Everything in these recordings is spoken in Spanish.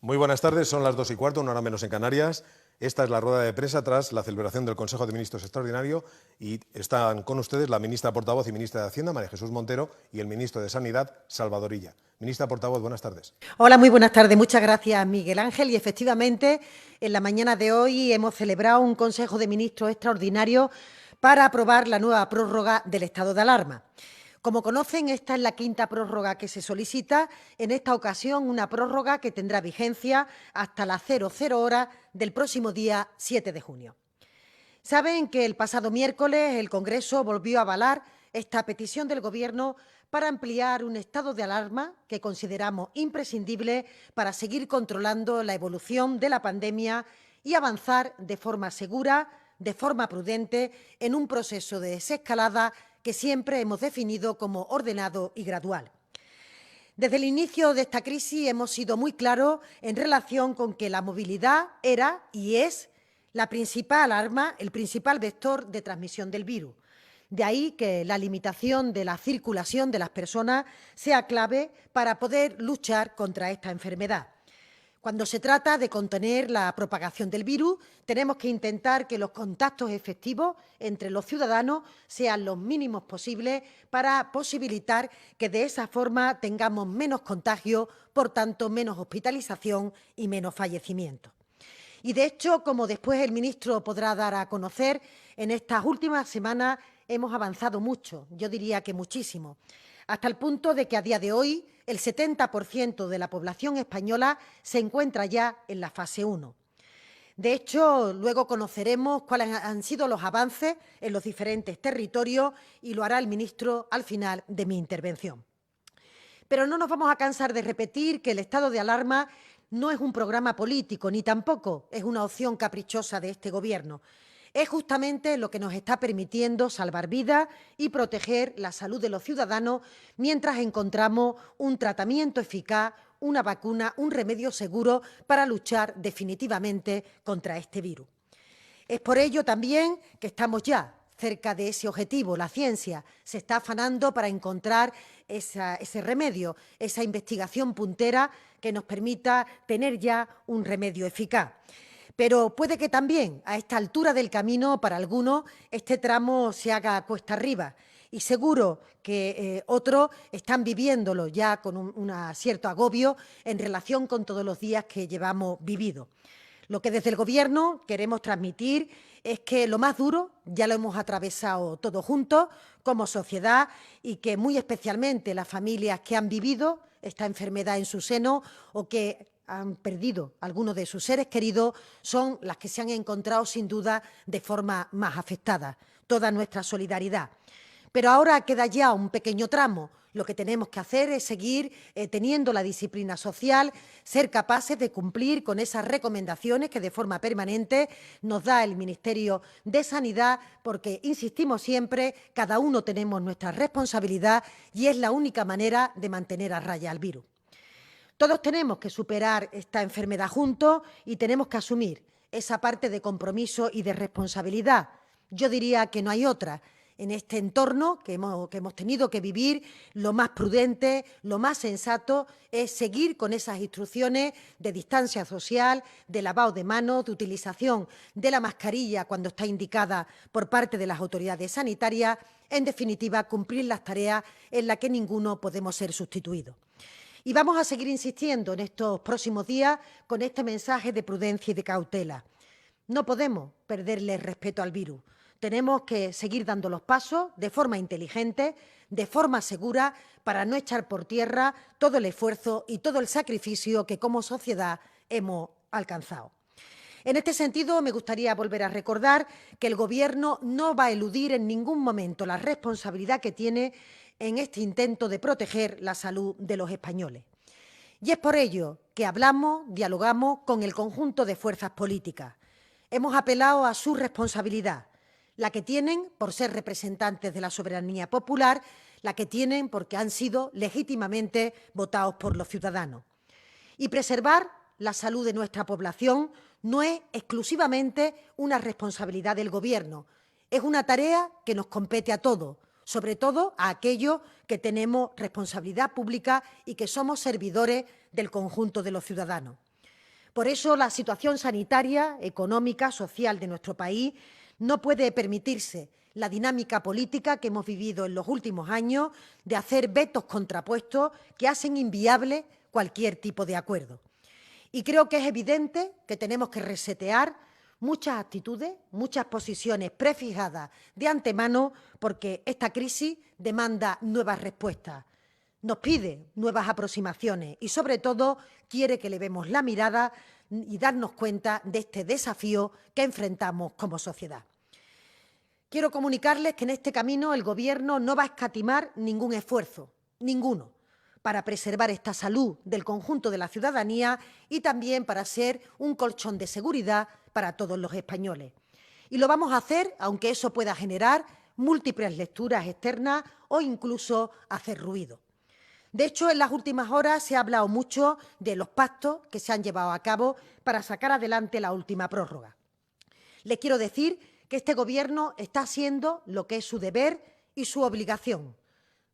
Muy buenas tardes, son las 2:15, una hora menos en Canarias. Esta es la rueda de prensa tras la celebración del Consejo de Ministros extraordinario y están con ustedes la ministra portavoz y ministra de Hacienda, María Jesús Montero, y el ministro de Sanidad, Salvador Illa. Ministra portavoz, buenas tardes. Hola, muy buenas tardes. Muchas gracias, Miguel Ángel. Y efectivamente, en la mañana de hoy hemos celebrado un Consejo de Ministros extraordinario para aprobar la nueva prórroga del estado de alarma. Como conocen, esta es la quinta prórroga que se solicita. En esta ocasión, una prórroga que tendrá vigencia hasta las 00 horas del próximo día 7 de junio. Saben que el pasado miércoles el Congreso volvió a avalar esta petición del Gobierno para ampliar un estado de alarma que consideramos imprescindible para seguir controlando la evolución de la pandemia y avanzar de forma segura, de forma prudente, en un proceso de desescalada que siempre hemos definido como ordenado y gradual. Desde el inicio de esta crisis hemos sido muy claros en relación con que la movilidad era y es la principal arma, el principal vector de transmisión del virus. De ahí que la limitación de la circulación de las personas sea clave para poder luchar contra esta enfermedad. Cuando se trata de contener la propagación del virus, tenemos que intentar que los contactos efectivos entre los ciudadanos sean los mínimos posibles para posibilitar que de esa forma tengamos menos contagios, por tanto, menos hospitalización y menos fallecimientos. Y, de hecho, como después el ministro podrá dar a conocer, en estas últimas semanas hemos avanzado mucho, yo diría que muchísimo, hasta el punto de que a día de hoy el 70% de la población española se encuentra ya en la fase 1. De hecho, luego conoceremos cuáles han sido los avances en los diferentes territorios y lo hará el ministro al final de mi intervención. Pero no nos vamos a cansar de repetir que el estado de alarma no es un programa político, ni tampoco es una opción caprichosa de este Gobierno. Es justamente lo que nos está permitiendo salvar vidas y proteger la salud de los ciudadanos mientras encontramos un tratamiento eficaz, una vacuna, un remedio seguro para luchar definitivamente contra este virus. Es por ello también que estamos ya cerca de ese objetivo. La ciencia se está afanando para encontrar ese remedio, esa investigación puntera que nos permita tener ya un remedio eficaz. Pero puede que también, a esta altura del camino, para algunos, este tramo se haga cuesta arriba. Y seguro que otros están viviéndolo ya con un cierto agobio en relación con todos los días que llevamos vivido. Lo que desde el Gobierno queremos transmitir es que lo más duro ya lo hemos atravesado todos juntos como sociedad y que muy especialmente las familias que han vivido esta enfermedad en su seno o que han perdido algunos de sus seres queridos son las que se han encontrado sin duda de forma más afectada. Toda nuestra solidaridad. Pero ahora queda ya un pequeño tramo. Lo que tenemos que hacer es seguir teniendo la disciplina social, ser capaces de cumplir con esas recomendaciones que de forma permanente nos da el Ministerio de Sanidad, porque, insistimos siempre, cada uno tenemos nuestra responsabilidad y es la única manera de mantener a raya al virus. Todos tenemos que superar esta enfermedad juntos y tenemos que asumir esa parte de compromiso y de responsabilidad. Yo diría que no hay otra. En este entorno que hemos tenido que vivir, lo más prudente, lo más sensato es seguir con esas instrucciones de distancia social, de lavado de manos, de utilización de la mascarilla cuando está indicada por parte de las autoridades sanitarias, en definitiva, cumplir las tareas en las que ninguno podemos ser sustituidos. Y vamos a seguir insistiendo en estos próximos días con este mensaje de prudencia y de cautela. No podemos perderle el respeto al virus. Tenemos que seguir dando los pasos de forma inteligente, de forma segura, para no echar por tierra todo el esfuerzo y todo el sacrificio que como sociedad hemos alcanzado. En este sentido, me gustaría volver a recordar que el Gobierno no va a eludir en ningún momento la responsabilidad que tiene en este intento de proteger la salud de los españoles. Y es por ello que hablamos, dialogamos con el conjunto de fuerzas políticas. Hemos apelado a su responsabilidad, la que tienen por ser representantes de la soberanía popular, la que tienen porque han sido legítimamente votados por los ciudadanos. Y preservar la salud de nuestra población no es exclusivamente una responsabilidad del Gobierno, es una tarea que nos compete a todos, sobre todo a aquellos que tenemos responsabilidad pública y que somos servidores del conjunto de los ciudadanos. Por eso la situación sanitaria, económica, social de nuestro país no puede permitirse la dinámica política que hemos vivido en los últimos años de hacer vetos contrapuestos que hacen inviable cualquier tipo de acuerdo. Y creo que es evidente que tenemos que resetear muchas actitudes, muchas posiciones prefijadas de antemano, porque esta crisis demanda nuevas respuestas, nos pide nuevas aproximaciones y, sobre todo, quiere que le demos la mirada y darnos cuenta de este desafío que enfrentamos como sociedad. Quiero comunicarles que en este camino el Gobierno no va a escatimar ningún esfuerzo, ninguno, para preservar esta salud del conjunto de la ciudadanía y también para ser un colchón de seguridad para todos los españoles. Y lo vamos a hacer aunque eso pueda generar múltiples lecturas externas o incluso hacer ruido. De hecho, en las últimas horas se ha hablado mucho de los pactos que se han llevado a cabo para sacar adelante la última prórroga. Les quiero decir que este Gobierno está haciendo lo que es su deber y su obligación: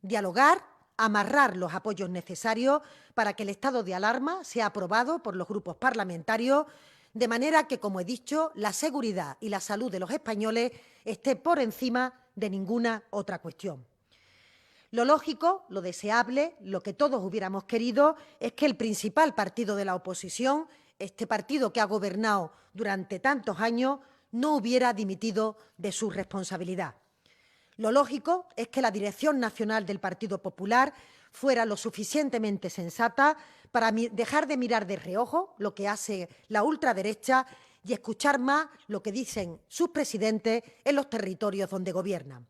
dialogar, amarrar los apoyos necesarios para que el estado de alarma sea aprobado por los grupos parlamentarios, de manera que, como he dicho, la seguridad y la salud de los españoles esté por encima de ninguna otra cuestión. Lo lógico, lo deseable, lo que todos hubiéramos querido es que el principal partido de la oposición, este partido que ha gobernado durante tantos años, no hubiera dimitido de su responsabilidad. Lo lógico es que la dirección nacional del Partido Popular fuera lo suficientemente sensata para dejar de mirar de reojo lo que hace la ultraderecha y escuchar más lo que dicen sus presidentes en los territorios donde gobiernan.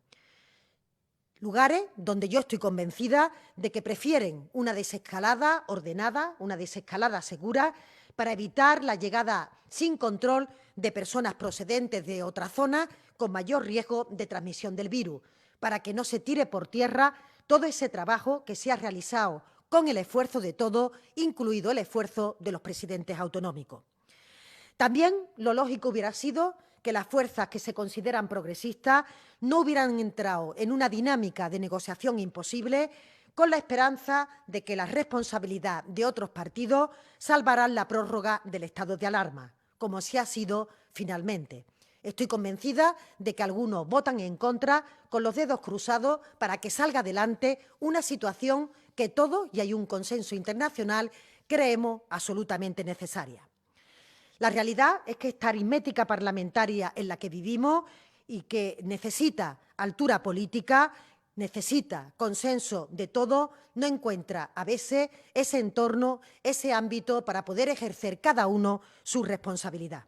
Lugares donde yo estoy convencida de que prefieren una desescalada ordenada, una desescalada segura, para evitar la llegada sin control de personas procedentes de otras zonas con mayor riesgo de transmisión del virus, para que no se tire por tierra todo ese trabajo que se ha realizado con el esfuerzo de todos, incluido el esfuerzo de los presidentes autonómicos. También lo lógico hubiera sido que las fuerzas que se consideran progresistas no hubieran entrado en una dinámica de negociación imposible con la esperanza de que la responsabilidad de otros partidos salvarán la prórroga del estado de alarma, como sí ha sido finalmente. Estoy convencida de que algunos votan en contra con los dedos cruzados para que salga adelante una situación que todos, y hay un consenso internacional, creemos absolutamente necesaria. La realidad es que esta aritmética parlamentaria en la que vivimos y que necesita altura política, necesita consenso de todo, no encuentra a veces ese entorno, ese ámbito para poder ejercer cada uno su responsabilidad.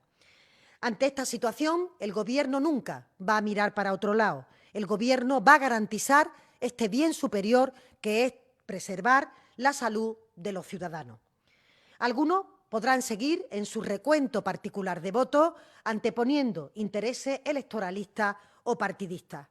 Ante esta situación, el Gobierno nunca va a mirar para otro lado. El Gobierno va a garantizar este bien superior que es preservar la salud de los ciudadanos. Algunos podrán seguir en su recuento particular de votos, anteponiendo intereses electoralistas o partidistas.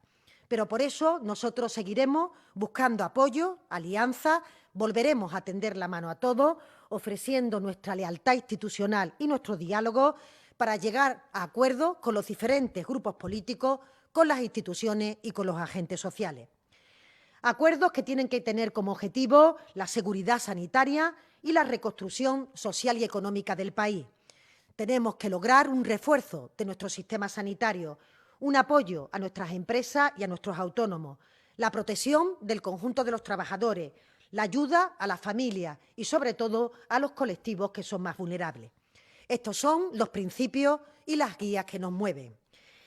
Pero por eso nosotros seguiremos buscando apoyo, alianzas, volveremos a tender la mano a todos, ofreciendo nuestra lealtad institucional y nuestro diálogo para llegar a acuerdos con los diferentes grupos políticos, con las instituciones y con los agentes sociales. Acuerdos que tienen que tener como objetivo la seguridad sanitaria y la reconstrucción social y económica del país. Tenemos que lograr un refuerzo de nuestro sistema sanitario, un apoyo a nuestras empresas y a nuestros autónomos, la protección del conjunto de los trabajadores, la ayuda a las familias y, sobre todo, a los colectivos que son más vulnerables. Estos son los principios y las guías que nos mueven.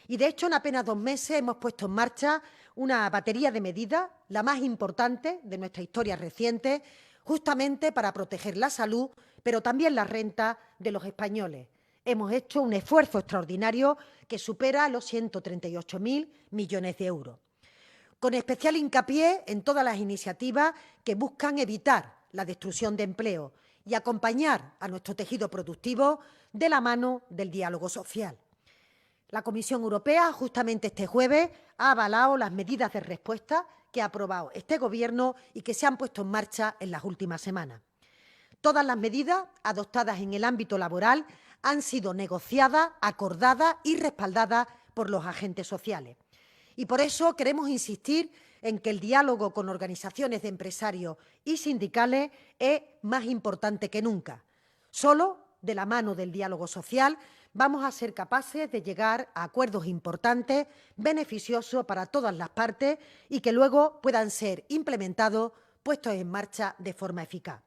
Y, de hecho, en apenas 2 meses hemos puesto en marcha una batería de medidas, la más importante de nuestra historia reciente, justamente para proteger la salud, pero también la renta de los españoles. Hemos hecho un esfuerzo extraordinario que supera los 138.000 millones de euros, con especial hincapié en todas las iniciativas que buscan evitar la destrucción de empleo y acompañar a nuestro tejido productivo de la mano del diálogo social. La Comisión Europea, justamente este jueves, ha avalado las medidas de respuesta que ha aprobado este Gobierno y que se han puesto en marcha en las últimas semanas. Todas las medidas adoptadas en el ámbito laboral han sido negociadas, acordadas y respaldadas por los agentes sociales. Y por eso queremos insistir en que el diálogo con organizaciones de empresarios y sindicales es más importante que nunca. Solo de la mano del diálogo social, vamos a ser capaces de llegar a acuerdos importantes, beneficiosos para todas las partes y que luego puedan ser implementados, puestos en marcha de forma eficaz.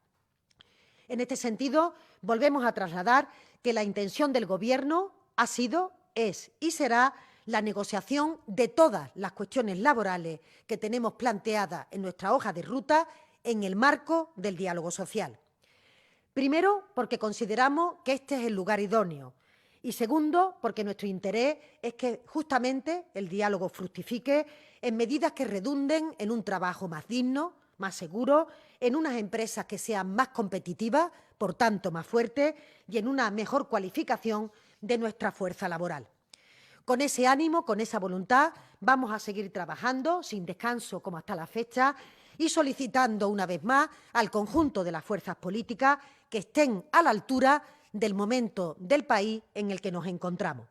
En este sentido, volvemos a trasladar que la intención del Gobierno ha sido, es y será la negociación de todas las cuestiones laborales que tenemos planteadas en nuestra hoja de ruta en el marco del diálogo social. Primero, porque consideramos que este es el lugar idóneo. Y segundo, porque nuestro interés es que justamente el diálogo fructifique en medidas que redunden en un trabajo más digno, más seguro, en unas empresas que sean más competitivas, por tanto más fuertes, y en una mejor cualificación de nuestra fuerza laboral. Con ese ánimo, con esa voluntad, vamos a seguir trabajando sin descanso como hasta la fecha y solicitando una vez más al conjunto de las fuerzas políticas que estén a la altura del momento del país en el que nos encontramos.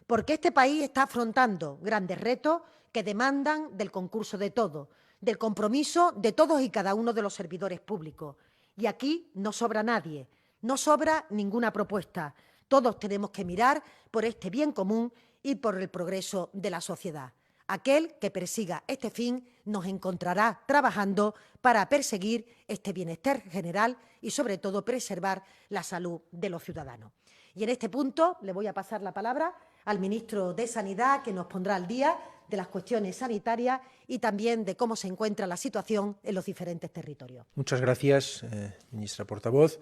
Porque este país está afrontando grandes retos que demandan del concurso de todos, del compromiso de todos y cada uno de los servidores públicos. Y aquí no sobra nadie, no sobra ninguna propuesta. Todos tenemos que mirar por este bien común y por el progreso de la sociedad. Aquel que persiga este fin nos encontrará trabajando para perseguir este bienestar general y, sobre todo, preservar la salud de los ciudadanos. Y en este punto le voy a pasar la palabra al ministro de Sanidad, que nos pondrá al día de las cuestiones sanitarias y también de cómo se encuentra la situación en los diferentes territorios. Muchas gracias, ministra portavoz.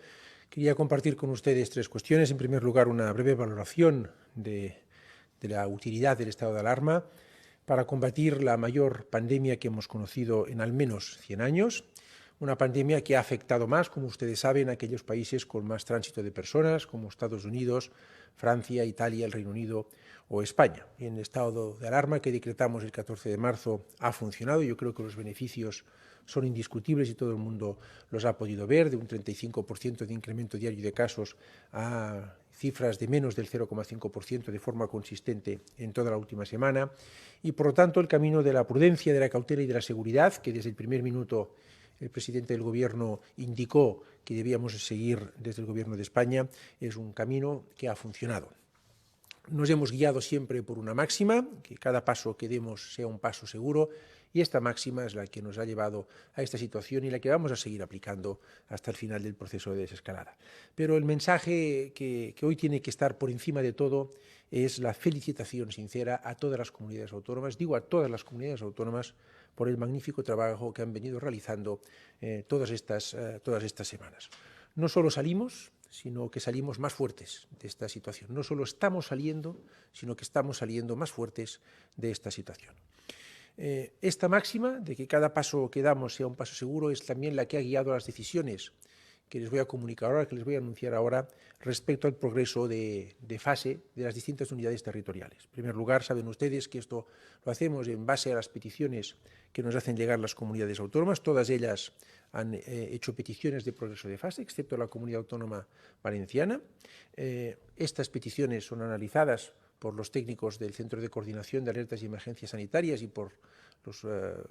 Quería compartir con ustedes tres cuestiones. En primer lugar, una breve valoración de la utilidad del estado de alarma para combatir la mayor pandemia que hemos conocido en al menos 100 años, una pandemia que ha afectado más, como ustedes saben, a aquellos países con más tránsito de personas, como Estados Unidos, Francia, Italia, el Reino Unido o España. Y en el estado de alarma que decretamos el 14 de marzo ha funcionado. Yo creo que los beneficios son indiscutibles y todo el mundo los ha podido ver, de un 35% de incremento diario de casos a cifras de menos del 0,5% de forma consistente en toda la última semana. Y, por lo tanto, el camino de la prudencia, de la cautela y de la seguridad, que desde el primer minuto el presidente del Gobierno indicó que debíamos seguir desde el Gobierno de España, es un camino que ha funcionado. Nos hemos guiado siempre por una máxima, que cada paso que demos sea un paso seguro, y esta máxima es la que nos ha llevado a esta situación y la que vamos a seguir aplicando hasta el final del proceso de desescalada. Pero el mensaje que hoy tiene que estar por encima de todo es la felicitación sincera a todas las comunidades autónomas, digo a todas las comunidades autónomas, por el magnífico trabajo que han venido realizando todas estas semanas. No solo salimos, sino que salimos más fuertes de esta situación. No solo estamos saliendo, sino que estamos saliendo más fuertes de esta situación. Esta máxima de que cada paso que damos sea un paso seguro es también la que ha guiado las decisiones que les voy a comunicar ahora, que les voy a anunciar ahora, respecto al progreso de fase de las distintas unidades territoriales. En primer lugar, saben ustedes que esto lo hacemos en base a las peticiones que nos hacen llegar las comunidades autónomas. Todas ellas han hecho peticiones de progreso de fase, excepto la comunidad autónoma valenciana. Estas peticiones son analizadas por los técnicos del Centro de Coordinación de Alertas y Emergencias Sanitarias y por los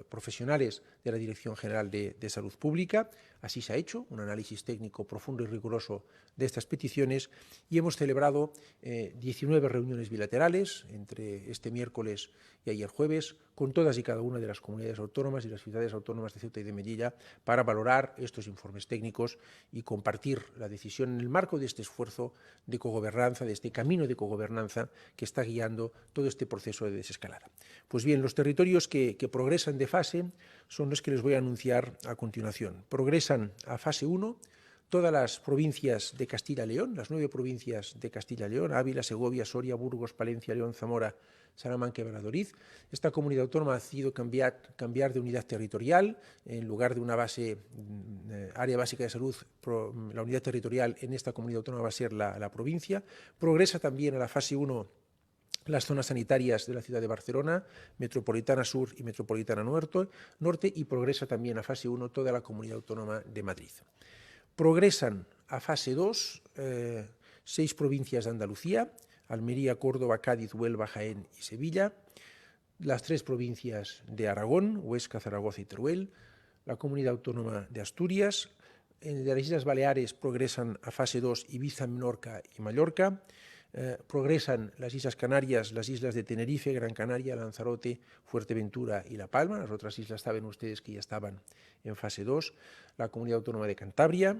profesionales de la Dirección General de Salud Pública. Así se ha hecho, un análisis técnico profundo y riguroso de estas peticiones, y hemos celebrado 19 reuniones bilaterales entre este miércoles y ayer jueves con todas y cada una de las comunidades autónomas y las ciudades autónomas de Ceuta y de Melilla para valorar estos informes técnicos y compartir la decisión en el marco de este esfuerzo de cogobernanza, de este camino de cogobernanza que está guiando todo este proceso de desescalada. Pues bien, los territorios que progresan de fase son los que les voy a anunciar a continuación. Progresan a fase 1 todas las provincias de Castilla y León, las 9 provincias de Castilla y León, Ávila, Segovia, Soria, Burgos, Palencia, León, Zamora, Salamanca y Valladolid. Esta comunidad autónoma ha decidido cambiar de unidad territorial. En lugar de una área básica de salud, la unidad territorial en esta comunidad autónoma va a ser la provincia. Progresa también a la fase 1 las zonas sanitarias de la ciudad de Barcelona, Metropolitana Sur y Metropolitana Norte, y progresa también a fase 1 toda la comunidad autónoma de Madrid. Progresan a fase 2 6 provincias de Andalucía, Almería, Córdoba, Cádiz, Huelva, Jaén y Sevilla, las 3 provincias de Aragón, Huesca, Zaragoza y Teruel, la comunidad autónoma de Asturias, de las Islas Baleares progresan a fase 2 Ibiza, Menorca y Mallorca. Progresan las Islas Canarias, las islas de Tenerife, Gran Canaria, Lanzarote, Fuerteventura y La Palma. Las otras islas saben ustedes que ya estaban en fase 2. La Comunidad Autónoma de Cantabria.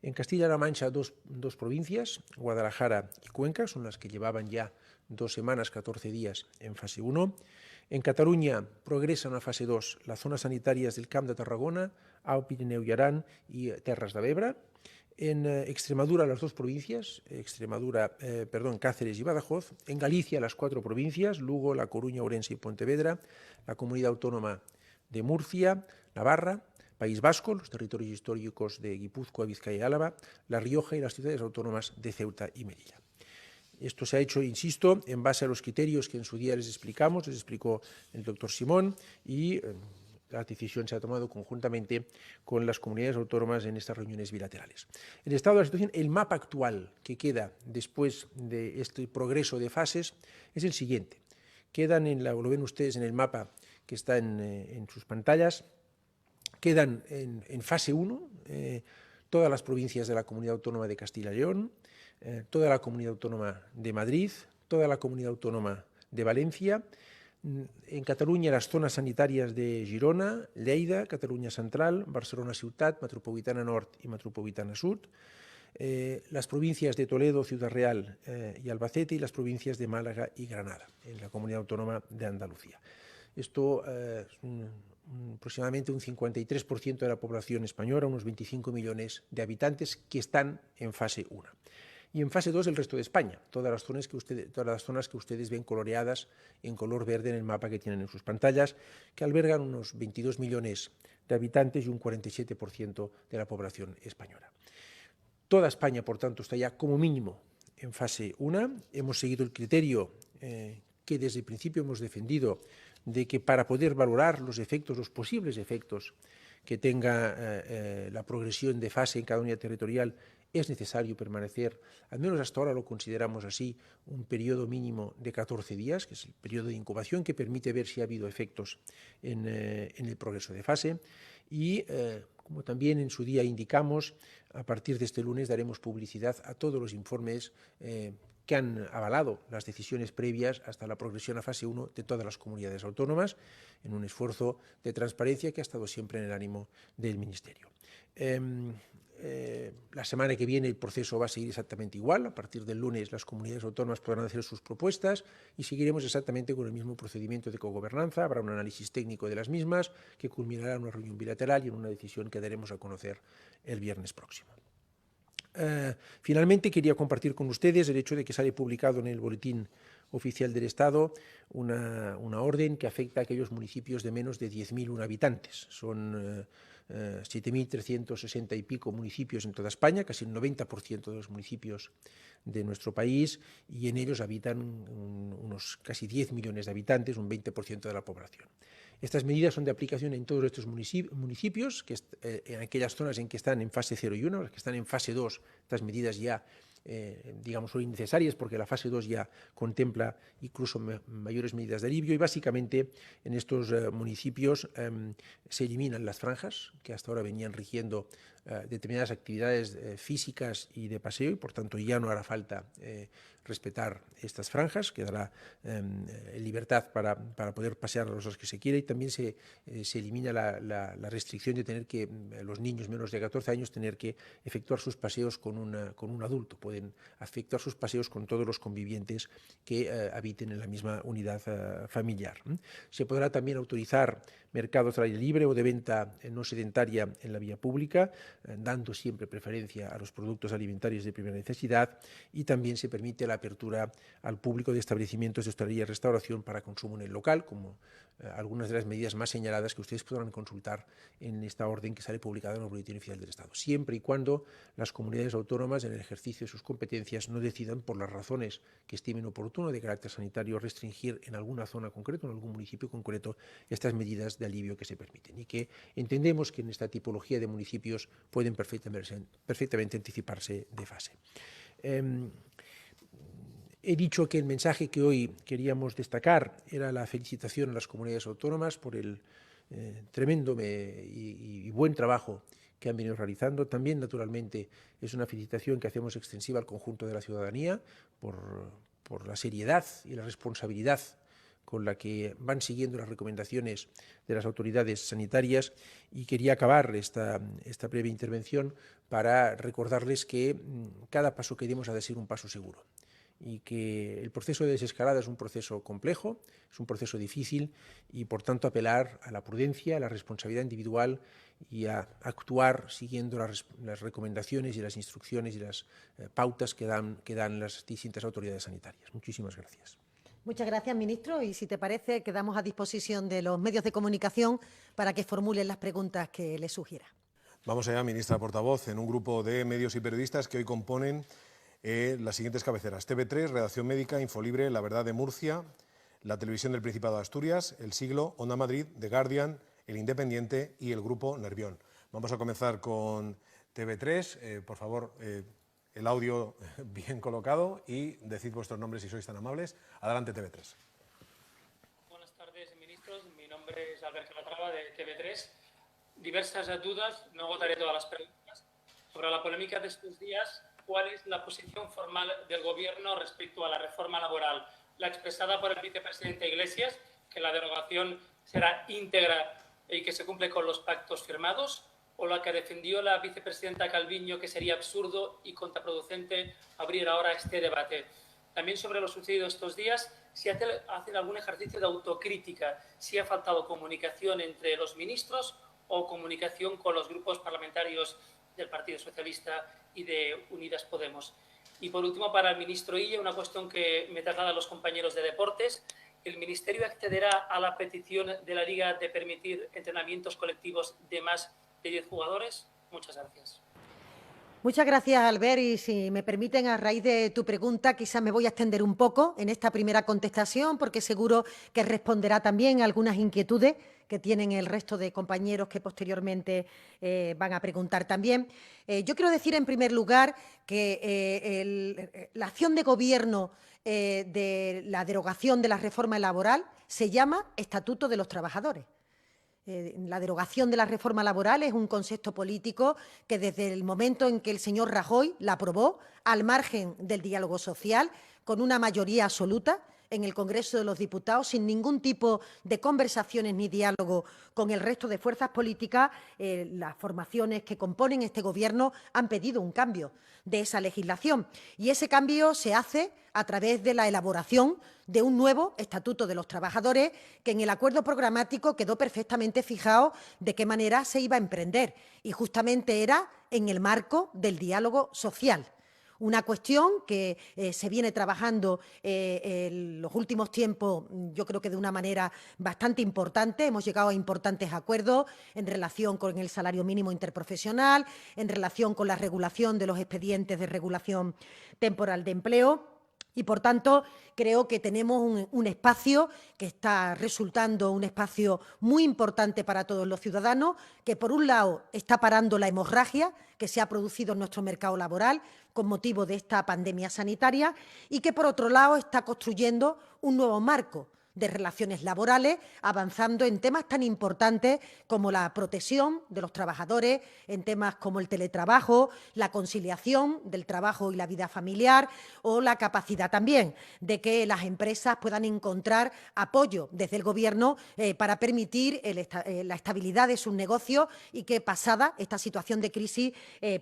En Castilla-La Mancha, dos provincias, Guadalajara y Cuenca, son las que llevaban ya 2 semanas, 14 días en fase 1. En Cataluña progresan a fase 2 las zonas sanitarias del Camp de Tarragona, Alt Pirineu y Aran y Terras de l'Ebre. En Extremadura, las 2 provincias, Cáceres y Badajoz. En Galicia, las 4 provincias, Lugo, La Coruña, Ourense y Pontevedra. La Comunidad Autónoma de Murcia, Navarra, País Vasco, los territorios históricos de Guipúzcoa, Vizcaya y Álava, La Rioja y las ciudades autónomas de Ceuta y Melilla. Esto se ha hecho, insisto, en base a los criterios que en su día les explicó el doctor Simón, y la decisión se ha tomado conjuntamente con las comunidades autónomas en estas reuniones bilaterales. El estado de la situación, el mapa actual que queda después de este progreso de fases es el siguiente. Quedan, lo ven ustedes en el mapa que está en sus pantallas, quedan en fase 1 todas las provincias de la Comunidad Autónoma de Castilla y León, toda la Comunidad Autónoma de Madrid, toda la Comunidad Autónoma de Valencia. En Cataluña, las zonas sanitarias de Girona, Lleida, Cataluña Central, Barcelona Ciutat, Metropolitana Nord y Metropolitana Sud, las provincias de Toledo, Ciudad Real y Albacete, y las provincias de Málaga y Granada, en la Comunidad Autónoma de Andalucía. Esto es aproximadamente un 53% de la población española, unos 25 millones de habitantes que están en fase 1. Y en fase 2 el resto de España, todas las zonas que ustedes ven coloreadas en color verde en el mapa que tienen en sus pantallas, que albergan unos 22 millones de habitantes y un 47% de la población española. Toda España, por tanto, está ya como mínimo en fase 1. Hemos seguido el criterio que desde el principio hemos defendido, de que para poder valorar los posibles efectos que tenga la progresión de fase en cada unidad territorial, es necesario permanecer, al menos hasta ahora lo consideramos así, un periodo mínimo de 14 días, que es el periodo de incubación que permite ver si ha habido efectos en el progreso de fase. Y, como también en su día indicamos, a partir de este lunes daremos publicidad a todos los informes que han avalado las decisiones previas hasta la progresión a fase 1 de todas las comunidades autónomas, en un esfuerzo de transparencia que ha estado siempre en el ánimo del Ministerio. La semana que viene el proceso va a seguir exactamente igual. A partir del lunes las comunidades autónomas podrán hacer sus propuestas y seguiremos exactamente con el mismo procedimiento de cogobernanza. Habrá un análisis técnico de las mismas que culminará en una reunión bilateral y en una decisión que daremos a conocer el viernes próximo. Finalmente, quería compartir con ustedes el hecho de que sale publicado en el Boletín Oficial del Estado una orden que afecta a aquellos municipios de menos de 10.001 habitantes. Son 7.360 y pico municipios en toda España, casi el 90% de los municipios de nuestro país, y en ellos habitan unos casi 10 millones de habitantes, un 20% de la población. Estas medidas son de aplicación en todos estos municipios, que en aquellas zonas en que están en fase 0 y 1, las que están en fase 2, estas medidas ya son innecesarias porque la fase 2 ya contempla incluso mayores medidas de alivio, y básicamente en estos municipios se eliminan las franjas que hasta ahora venían rigiendo determinadas actividades físicas y de paseo, y por tanto ya no hará falta respetar estas franjas, quedará libertad para poder pasear a los que se quiera, y también se elimina la restricción de tener que los niños menos de 14 años tener que efectuar sus paseos con un adulto. Pueden efectuar sus paseos con todos los convivientes que habiten en la misma unidad familiar. Se podrá también autorizar mercados al aire libre o de venta no sedentaria en la vía pública, dando siempre preferencia a los productos alimentarios de primera necesidad, y también se permite la apertura al público de establecimientos de hostelería y restauración para consumo en el local, como algunas de las medidas más señaladas que ustedes podrán consultar en esta orden que sale publicada en el Boletín Oficial del Estado, siempre y cuando las comunidades autónomas, en el ejercicio de sus competencias, no decidan, por las razones que estimen oportuno de carácter sanitario, restringir en alguna zona concreta, en algún municipio concreto, estas medidas de alivio que se permiten, y que entendemos que en esta tipología de municipios pueden perfectamente anticiparse de fase. He dicho que el mensaje que hoy queríamos destacar era la felicitación a las comunidades autónomas por el tremendo y buen trabajo que han venido realizando. También, naturalmente, es una felicitación que hacemos extensiva al conjunto de la ciudadanía por la seriedad y la responsabilidad con la que van siguiendo las recomendaciones de las autoridades sanitarias, y quería acabar esta breve intervención para recordarles que cada paso que demos ha de ser un paso seguro y que el proceso de desescalada es un proceso complejo, es un proceso difícil y, por tanto, apelar a la prudencia, a la responsabilidad individual y a actuar siguiendo las recomendaciones y las instrucciones y las pautas que dan las distintas autoridades sanitarias. Muchísimas gracias. Muchas gracias, ministro. Y si te parece, quedamos a disposición de los medios de comunicación para que formulen las preguntas que les sugiera. Vamos allá, ministra portavoz, en un grupo de medios y periodistas que hoy componen las siguientes cabeceras: TV3, Redacción Médica, Infolibre, La Verdad de Murcia, la Televisión del Principado de Asturias, El Siglo, Onda Madrid, The Guardian, El Independiente y el Grupo Nervión. Vamos a comenzar con TV3. Por favor, el audio bien colocado y decid vuestros nombres si sois tan amables. Adelante, TV3. Buenas tardes, ministros. Mi nombre es Albert Calatrava, de TV3. Diversas dudas, no agotaré todas las preguntas. Sobre la polémica de estos días, ¿cuál es la posición formal del Gobierno respecto a la reforma laboral? La expresada por el vicepresidente Iglesias, que la derogación será íntegra y que se cumple con los pactos firmados, o la que defendió la vicepresidenta Calviño, que sería absurdo y contraproducente abrir ahora este debate. También sobre lo sucedido estos días, si hacen algún ejercicio de autocrítica, si ha faltado comunicación entre los ministros o comunicación con los grupos parlamentarios del Partido Socialista y de Unidas Podemos. Y por último, para el ministro Illa, una cuestión que me trasladan los compañeros de Deportes. ¿El Ministerio accederá a la petición de la Liga de permitir entrenamientos colectivos de más de 10 jugadores? Muchas gracias. Muchas gracias, Albert, y si me permiten, a raíz de tu pregunta, quizás me voy a extender un poco en esta primera contestación, porque seguro que responderá también a algunas inquietudes que tienen el resto de compañeros que posteriormente van a preguntar también. Yo quiero decir, en primer lugar, que la acción de Gobierno de la derogación de la reforma laboral se llama Estatuto de los Trabajadores. La derogación de la reforma laboral es un concepto político que desde el momento en que el señor Rajoy la aprobó, al margen del diálogo social, con una mayoría absoluta en el Congreso de los Diputados, sin ningún tipo de conversaciones ni diálogo con el resto de fuerzas políticas, las formaciones que componen este Gobierno han pedido un cambio de esa legislación. Y ese cambio se hace a través de la elaboración de un nuevo Estatuto de los Trabajadores, que en el acuerdo programático quedó perfectamente fijado de qué manera se iba a emprender. Y justamente era en el marco del diálogo social. Una cuestión que se viene trabajando en los últimos tiempos, yo creo que de una manera bastante importante. Hemos llegado a importantes acuerdos en relación con el salario mínimo interprofesional, en relación con la regulación de los expedientes de regulación temporal de empleo. Y, por tanto, creo que tenemos un espacio que está resultando un espacio muy importante para todos los ciudadanos, que, por un lado, está parando la hemorragia que se ha producido en nuestro mercado laboral con motivo de esta pandemia sanitaria y que, por otro lado, está construyendo un nuevo marco de relaciones laborales, avanzando en temas tan importantes como la protección de los trabajadores, en temas como el teletrabajo, la conciliación del trabajo y la vida familiar, o la capacidad también de que las empresas puedan encontrar apoyo desde el Gobierno para permitir la estabilidad de sus negocios y que, pasada esta situación de crisis,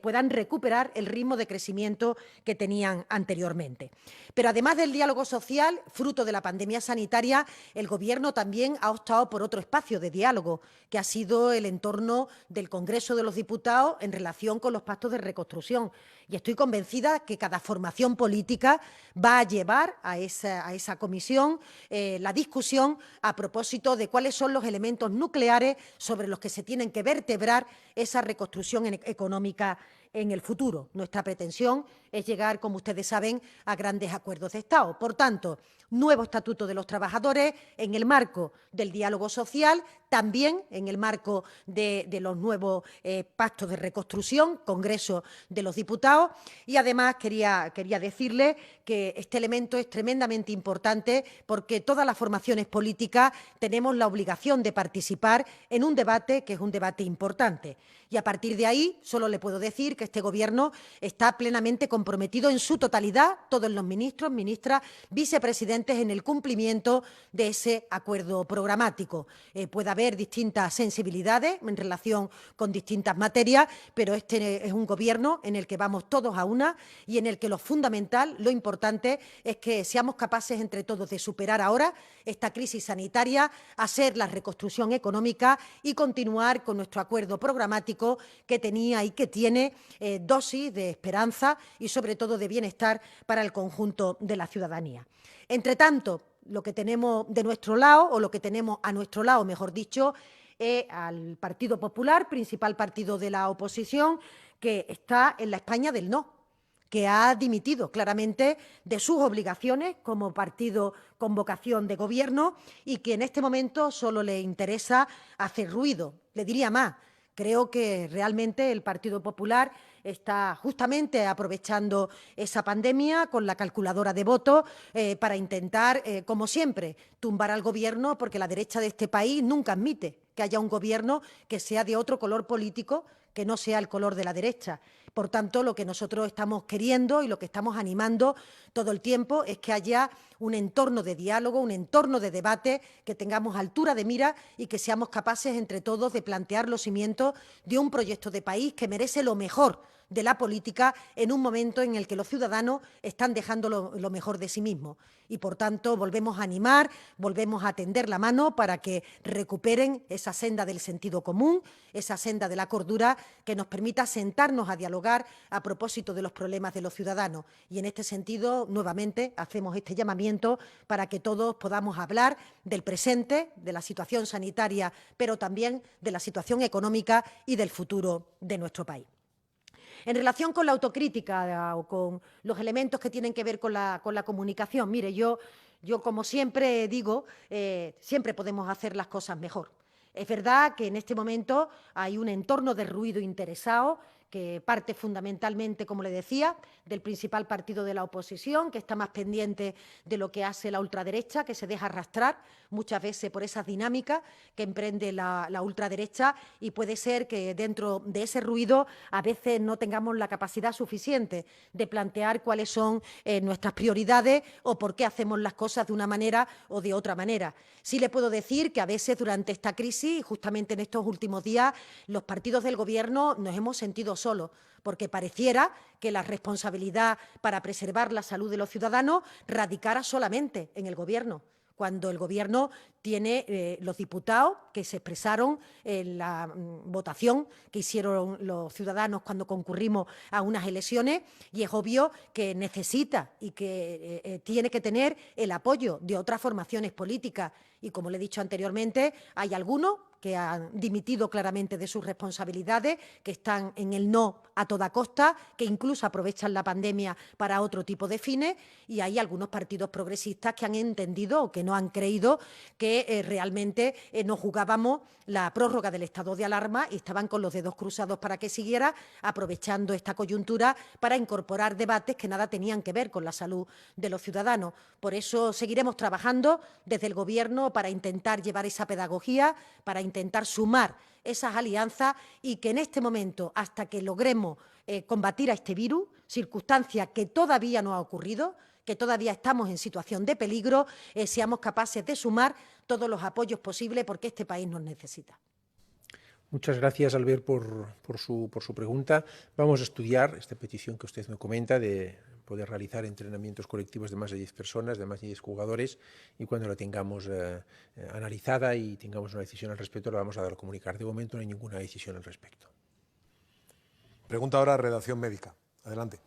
puedan recuperar el ritmo de crecimiento que tenían anteriormente. Pero, además del diálogo social, fruto de la pandemia sanitaria, el Gobierno también ha optado por otro espacio de diálogo, que ha sido el entorno del Congreso de los Diputados en relación con los pactos de reconstrucción. Y estoy convencida que cada formación política va a llevar a esa comisión la discusión a propósito de cuáles son los elementos nucleares sobre los que se tienen que vertebrar esa reconstrucción económica en el futuro. Nuestra pretensión es llegar, como ustedes saben, a grandes acuerdos de Estado. Por tanto, nuevo Estatuto de los Trabajadores en el marco del diálogo social, también en el marco de los nuevos pactos de reconstrucción, Congreso de los Diputados. Y además quería decirle que este elemento es tremendamente importante porque todas las formaciones políticas tenemos la obligación de participar en un debate que es un debate importante. Y a partir de ahí solo le puedo decir que este Gobierno está plenamente comprometido en su totalidad, todos los ministros, ministras, vicepresidentes, en el cumplimiento de ese acuerdo programático. Puede haber distintas sensibilidades en relación con distintas materias, pero este es un Gobierno en el que vamos todos a una y en el que lo fundamental, lo importante, es que seamos capaces entre todos de superar ahora esta crisis sanitaria, hacer la reconstrucción económica y continuar con nuestro acuerdo programático que tenía y que tiene dosis de esperanza y, sobre todo, de bienestar para el conjunto de la ciudadanía. Entre tanto, lo que tenemos de nuestro lado, o lo que tenemos a nuestro lado, mejor dicho, es al Partido Popular, principal partido de la oposición, que está en la España del no, que ha dimitido claramente de sus obligaciones como partido con vocación de gobierno y que en este momento solo le interesa hacer ruido. Le diría más, creo que realmente el Partido Popular está justamente aprovechando esa pandemia con la calculadora de votos para intentar, como siempre, tumbar al Gobierno, porque la derecha de este país nunca admite que haya un Gobierno que sea de otro color político que no sea el color de la derecha. Por tanto, lo que nosotros estamos queriendo y lo que estamos animando todo el tiempo es que haya un entorno de diálogo, un entorno de debate, que tengamos altura de mira y que seamos capaces entre todos de plantear los cimientos de un proyecto de país que merece lo mejor de la política en un momento en el que los ciudadanos están dejando lo mejor de sí mismos. Y, por tanto, volvemos a animar, volvemos a tender la mano para que recuperen esa senda del sentido común, esa senda de la cordura que nos permita sentarnos a dialogar a propósito de los problemas de los ciudadanos. Y, en este sentido, nuevamente hacemos este llamamiento para que todos podamos hablar del presente, de la situación sanitaria, pero también de la situación económica y del futuro de nuestro país. En relación con la autocrítica o con los elementos que tienen que ver con la comunicación, mire, yo como siempre digo, siempre podemos hacer las cosas mejor. Es verdad que en este momento hay un entorno de ruido interesado que parte fundamentalmente, como le decía, del principal partido de la oposición, que está más pendiente de lo que hace la ultraderecha, que se deja arrastrar muchas veces por esas dinámicas que emprende la ultraderecha, y puede ser que dentro de ese ruido a veces no tengamos la capacidad suficiente de plantear cuáles son nuestras prioridades o por qué hacemos las cosas de una manera o de otra manera. Sí le puedo decir que a veces durante esta crisis, justamente en estos últimos días, los partidos del Gobierno nos hemos sentido solos, porque pareciera que la responsabilidad para preservar la salud de los ciudadanos radicara solamente en el Gobierno, cuando el Gobierno tiene los diputados que se expresaron en la votación que hicieron los ciudadanos cuando concurrimos a unas elecciones, y es obvio que necesita y que tiene que tener el apoyo de otras formaciones políticas. Y, como le he dicho anteriormente, hay algunos que han dimitido claramente de sus responsabilidades, que están en el no a toda costa, que incluso aprovechan la pandemia para otro tipo de fines, y hay algunos partidos progresistas que han entendido o que no han creído que realmente no jugábamos la prórroga del estado de alarma y estaban con los dedos cruzados para que siguiera, aprovechando esta coyuntura para incorporar debates que nada tenían que ver con la salud de los ciudadanos. Por eso seguiremos trabajando desde el Gobierno para intentar llevar esa pedagogía, para intentar sumar esas alianzas, y que en este momento, hasta que logremos combatir a este virus, circunstancia que todavía no ha ocurrido, que todavía estamos en situación de peligro, seamos capaces de sumar todos los apoyos posibles, porque este país nos necesita. Muchas gracias, Albert, por su pregunta. Vamos a estudiar esta petición que usted me comenta de poder realizar entrenamientos colectivos de más de 10 personas, de más de 10 jugadores, y cuando la tengamos analizada y tengamos una decisión al respecto, la vamos a dar a comunicar. De momento no hay ninguna decisión al respecto. Pregunta ahora Redacción Médica. Adelante.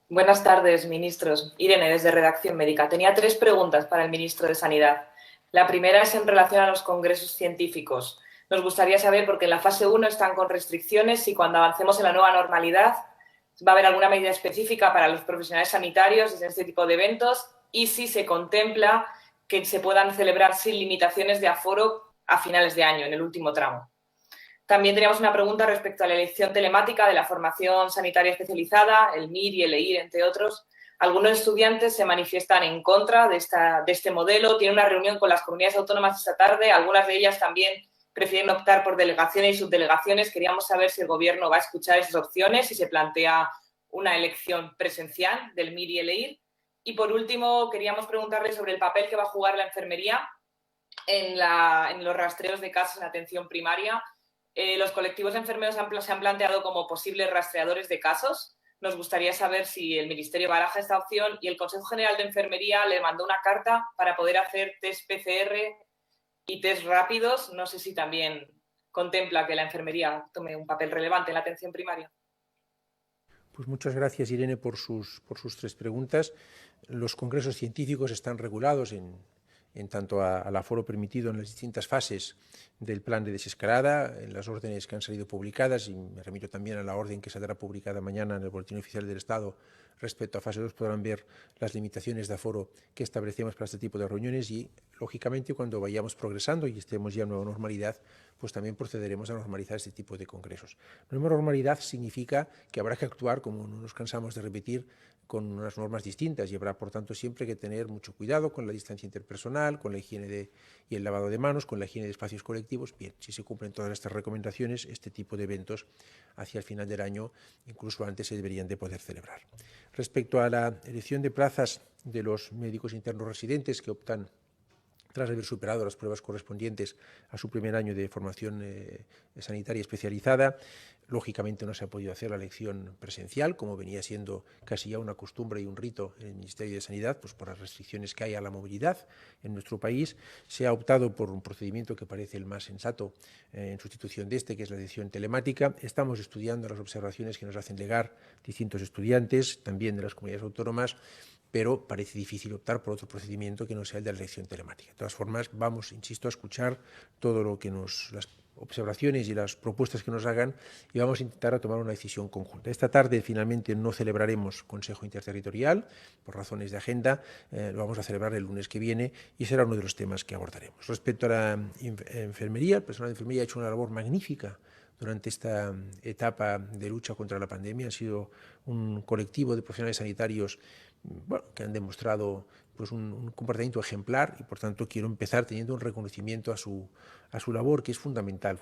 Buenas tardes, ministros. Irene, desde Redacción Médica. Tenía 3 preguntas para el ministro de Sanidad. La primera es en relación a los congresos científicos. Nos gustaría saber, porque en la fase 1 están con restricciones, y cuando avancemos en la nueva normalidad, ¿va a haber alguna medida específica para los profesionales sanitarios en este tipo de eventos? Y si se contempla que se puedan celebrar sin limitaciones de aforo a finales de año, en el último tramo. También teníamos una pregunta respecto a la elección telemática de la formación sanitaria especializada, el MIR y el EIR, entre otros. Algunos estudiantes se manifiestan en contra de este modelo, tienen una reunión con las comunidades autónomas esta tarde, algunas de ellas también prefieren optar por delegaciones y subdelegaciones. Queríamos saber si el Gobierno va a escuchar esas opciones, si se plantea una elección presencial del MIR y el EIR. Y por último, queríamos preguntarle sobre el papel que va a jugar la enfermería en los rastreos de casos en atención primaria. Los colectivos enfermeros se han planteado como posibles rastreadores de casos. Nos gustaría saber si el Ministerio baraja esta opción y el Consejo General de Enfermería le mandó una carta para poder hacer test PCR y test rápidos. No sé si también contempla que la enfermería tome un papel relevante en la atención primaria. Pues muchas gracias, Irene, por sus tres preguntas. Los congresos científicos están regulados en tanto al aforo permitido en las distintas fases del plan de desescalada, en las órdenes que han salido publicadas, y me remito también a la orden que saldrá publicada mañana en el Boletín Oficial del Estado. Respecto a fase 2 podrán ver las limitaciones de aforo que establecemos para este tipo de reuniones y, lógicamente, cuando vayamos progresando y estemos ya en nueva normalidad, pues también procederemos a normalizar este tipo de congresos. Nueva normalidad significa que habrá que actuar, como no nos cansamos de repetir, con unas normas distintas y habrá, por tanto, siempre que tener mucho cuidado con la distancia interpersonal, con la higiene y el lavado de manos, con la higiene de espacios colectivos. Bien, si se cumplen todas estas recomendaciones, este tipo de eventos hacia el final del año, incluso antes, se deberían de poder celebrar. Respecto a la elección de plazas de los médicos internos residentes que optan tras haber superado las pruebas correspondientes a su primer año de formación sanitaria especializada, lógicamente no se ha podido hacer la elección presencial, como venía siendo casi ya una costumbre y un rito en el Ministerio de Sanidad, pues por las restricciones que hay a la movilidad en nuestro país. Se ha optado por un procedimiento que parece el más sensato en sustitución de este, que es la elección telemática. Estamos estudiando las observaciones que nos hacen llegar distintos estudiantes, también de las comunidades autónomas, pero parece difícil optar por otro procedimiento que no sea el de la elección telemática. De todas formas, vamos, insisto, a escuchar todo lo que las observaciones y las propuestas que nos hagan y vamos a intentar tomar una decisión conjunta. Esta tarde, finalmente, no celebraremos Consejo Interterritorial por razones de agenda, lo vamos a celebrar el lunes que viene y será uno de los temas que abordaremos. Respecto a la enfermería, el personal de enfermería ha hecho una labor magnífica durante esta etapa de lucha contra la pandemia. Han sido un colectivo de profesionales sanitarios que han demostrado pues, un comportamiento ejemplar y, por tanto, quiero empezar teniendo un reconocimiento a su labor, que es fundamental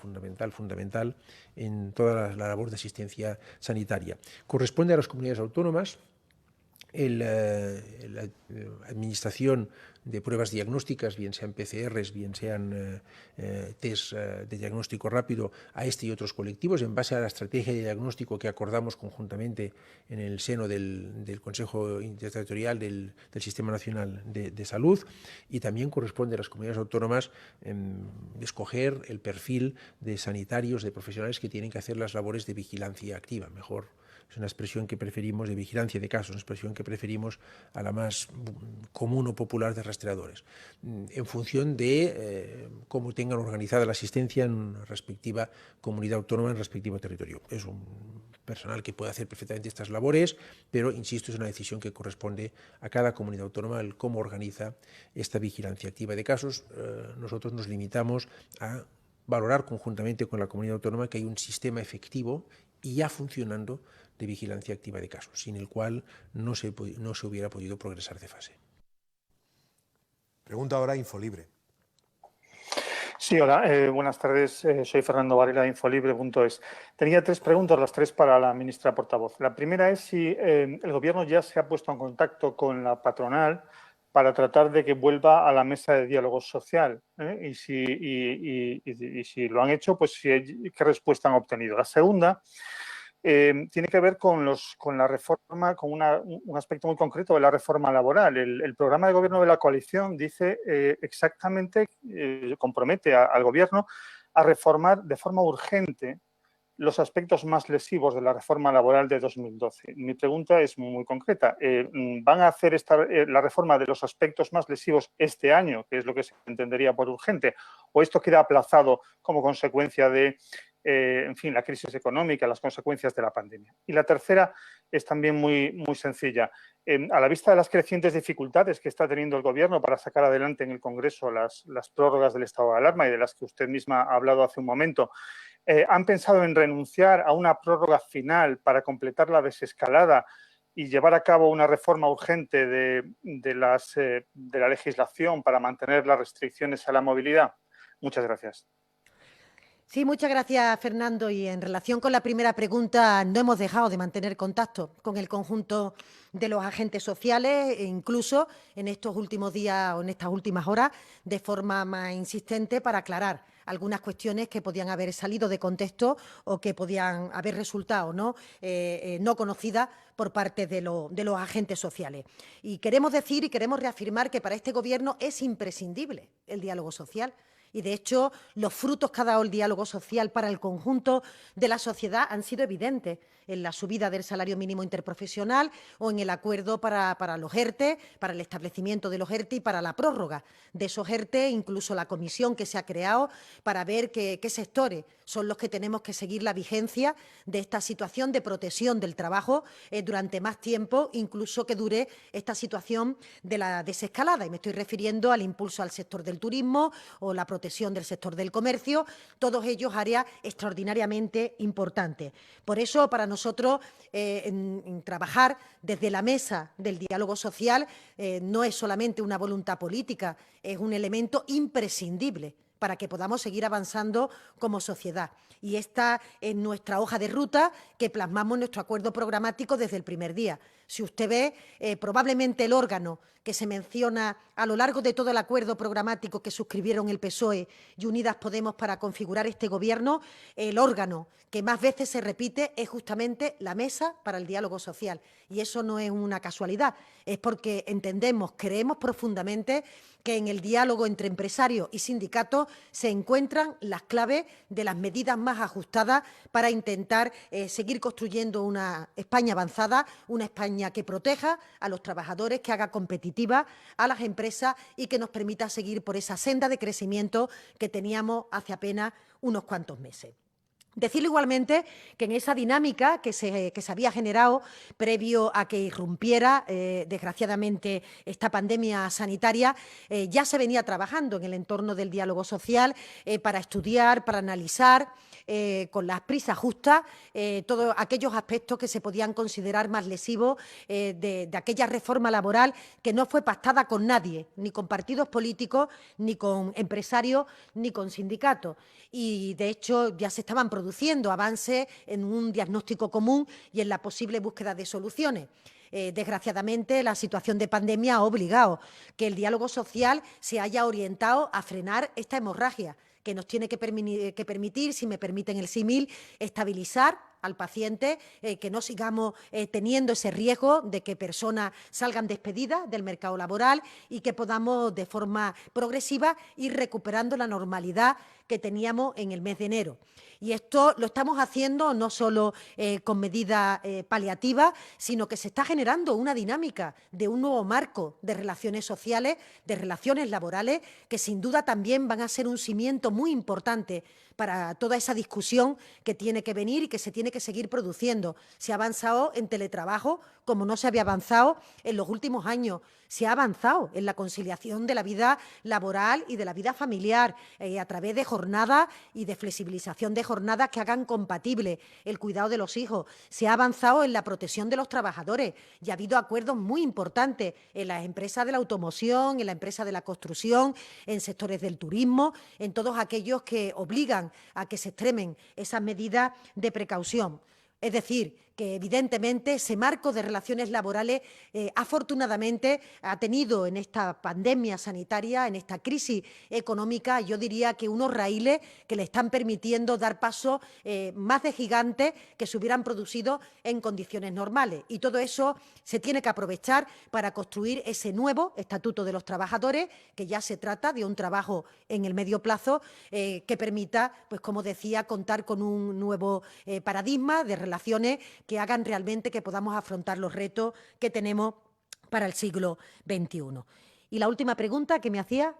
en toda la labor de asistencia sanitaria. Corresponde a las comunidades autónomas la administración de pruebas diagnósticas, bien sean PCRs, bien sean test de diagnóstico rápido, a este y otros colectivos, en base a la estrategia de diagnóstico que acordamos conjuntamente en el seno del Consejo Interterritorial del Sistema Nacional de Salud, y también corresponde a las comunidades autónomas escoger el perfil de sanitarios, de profesionales que tienen que hacer las labores de vigilancia activa, mejor. Es una expresión que preferimos, de vigilancia de casos, una expresión que preferimos a la más común o popular de rastreadores, en función de cómo tengan organizada la asistencia en una respectiva comunidad autónoma, en respectivo territorio. Es un personal que puede hacer perfectamente estas labores, pero, insisto, es una decisión que corresponde a cada comunidad autónoma el cómo organiza esta vigilancia activa de casos. Nosotros nos limitamos a valorar conjuntamente con la comunidad autónoma que hay un sistema efectivo y ya funcionando de vigilancia activa de casos, sin el cual no se hubiera podido progresar de fase. Pregunta ahora Infolibre. Sí, hola, buenas tardes. Soy Fernando Varela de Infolibre.es. Tenía tres preguntas, las tres para la ministra portavoz. La primera es si el Gobierno ya se ha puesto en contacto con la patronal para tratar de que vuelva a la mesa de diálogo social. Y si lo han hecho, pues qué respuesta han obtenido. La segunda tiene que ver con la reforma, con un aspecto muy concreto de la reforma laboral. El programa de gobierno de la coalición dice exactamente, compromete al Gobierno a reformar de forma urgente los aspectos más lesivos de la reforma laboral de 2012. Mi pregunta es muy concreta. ¿Van a hacer la reforma de los aspectos más lesivos este año, que es lo que se entendería por urgente, o esto queda aplazado como consecuencia de en fin, la crisis económica, las consecuencias de la pandemia. Y la tercera es también muy sencilla. A la vista de las crecientes dificultades que está teniendo el Gobierno para sacar adelante en el Congreso las prórrogas del estado de alarma y de las que usted misma ha hablado hace un momento, ¿han pensado en renunciar a una prórroga final para completar la desescalada y llevar a cabo una reforma urgente de la legislación para mantener las restricciones a la movilidad? Muchas gracias. Sí, muchas gracias, Fernando. Y en relación con la primera pregunta, no hemos dejado de mantener contacto con el conjunto de los agentes sociales, e incluso en estos últimos días o en estas últimas horas, de forma más insistente para aclarar algunas cuestiones que podían haber salido de contexto o que podían haber resultado no conocidas por parte de los agentes sociales. Y queremos decir y queremos reafirmar que para este Gobierno es imprescindible el diálogo social. Y, de hecho, los frutos que ha dado el diálogo social para el conjunto de la sociedad han sido evidentes en la subida del salario mínimo interprofesional o en el acuerdo para los ERTE, para el establecimiento de los ERTE y para la prórroga de esos ERTE, incluso la comisión que se ha creado para ver qué sectores son los que tenemos que seguir la vigencia de esta situación de protección del trabajo durante más tiempo, incluso que dure esta situación de la desescalada. Y me estoy refiriendo al impulso al sector del turismo o la protección del sector del comercio, todos ellos áreas extraordinariamente importantes. Por eso, para nosotros, en trabajar desde la mesa del diálogo social no es solamente una voluntad política, es un elemento imprescindible para que podamos seguir avanzando como sociedad. Y esta es nuestra hoja de ruta que plasmamos en nuestro acuerdo programático desde el primer día. Si usted ve, probablemente el órgano que se menciona a lo largo de todo el acuerdo programático que suscribieron el PSOE y Unidas Podemos para configurar este Gobierno, el órgano que más veces se repite es justamente la Mesa para el Diálogo Social. Y eso no es una casualidad, es porque entendemos, creemos profundamente que en el diálogo entre empresarios y sindicatos se encuentran las claves de las medidas más ajustadas para intentar seguir construyendo una España avanzada, una España que proteja a los trabajadores, que haga competitiva a las empresas y que nos permita seguir por esa senda de crecimiento que teníamos hace apenas unos cuantos meses. Decirle igualmente que en esa dinámica que se había generado previo a que irrumpiera, desgraciadamente, esta pandemia sanitaria, ya se venía trabajando en el entorno del diálogo social para estudiar, para analizar con las prisas justas todos aquellos aspectos que se podían considerar más lesivos de aquella reforma laboral que no fue pactada con nadie, ni con partidos políticos, ni con empresarios, ni con sindicatos. Y, de hecho, ya se estaban produciendo avances en un diagnóstico común y en la posible búsqueda de soluciones. Desgraciadamente, la situación de pandemia ha obligado que el diálogo social se haya orientado a frenar esta hemorragia, que nos tiene que permitir, si me permiten el símil, estabilizar al paciente, que no sigamos teniendo ese riesgo de que personas salgan despedidas del mercado laboral y que podamos de forma progresiva ir recuperando la normalidad que teníamos en el mes de enero. Y esto lo estamos haciendo no solo con medidas paliativas, sino que se está generando una dinámica de un nuevo marco de relaciones sociales, de relaciones laborales, que sin duda también van a ser un cimiento muy importante para toda esa discusión que tiene que venir y que se tiene que seguir produciendo. Se ha avanzado en teletrabajo como no se había avanzado en los últimos años. Se ha avanzado en la conciliación de la vida laboral y de la vida familiar a través de jornadas y de flexibilización de jornadas que hagan compatible el cuidado de los hijos. Se ha avanzado en la protección de los trabajadores y ha habido acuerdos muy importantes en las empresas de la automoción, en la empresa de la construcción, en sectores del turismo, en todos aquellos que obligan a que se extremen esas medidas de precaución. Es decir, que evidentemente ese marco de relaciones laborales afortunadamente ha tenido en esta pandemia sanitaria, en esta crisis económica, yo diría que unos raíles que le están permitiendo dar pasos más de gigantes que se hubieran producido en condiciones normales. Y todo eso se tiene que aprovechar para construir ese nuevo Estatuto de los Trabajadores, que ya se trata de un trabajo en el medio plazo que permita, pues como decía, contar con un nuevo paradigma de relaciones que hagan realmente que podamos afrontar los retos que tenemos para el siglo XXI. Y la última pregunta que me hacía.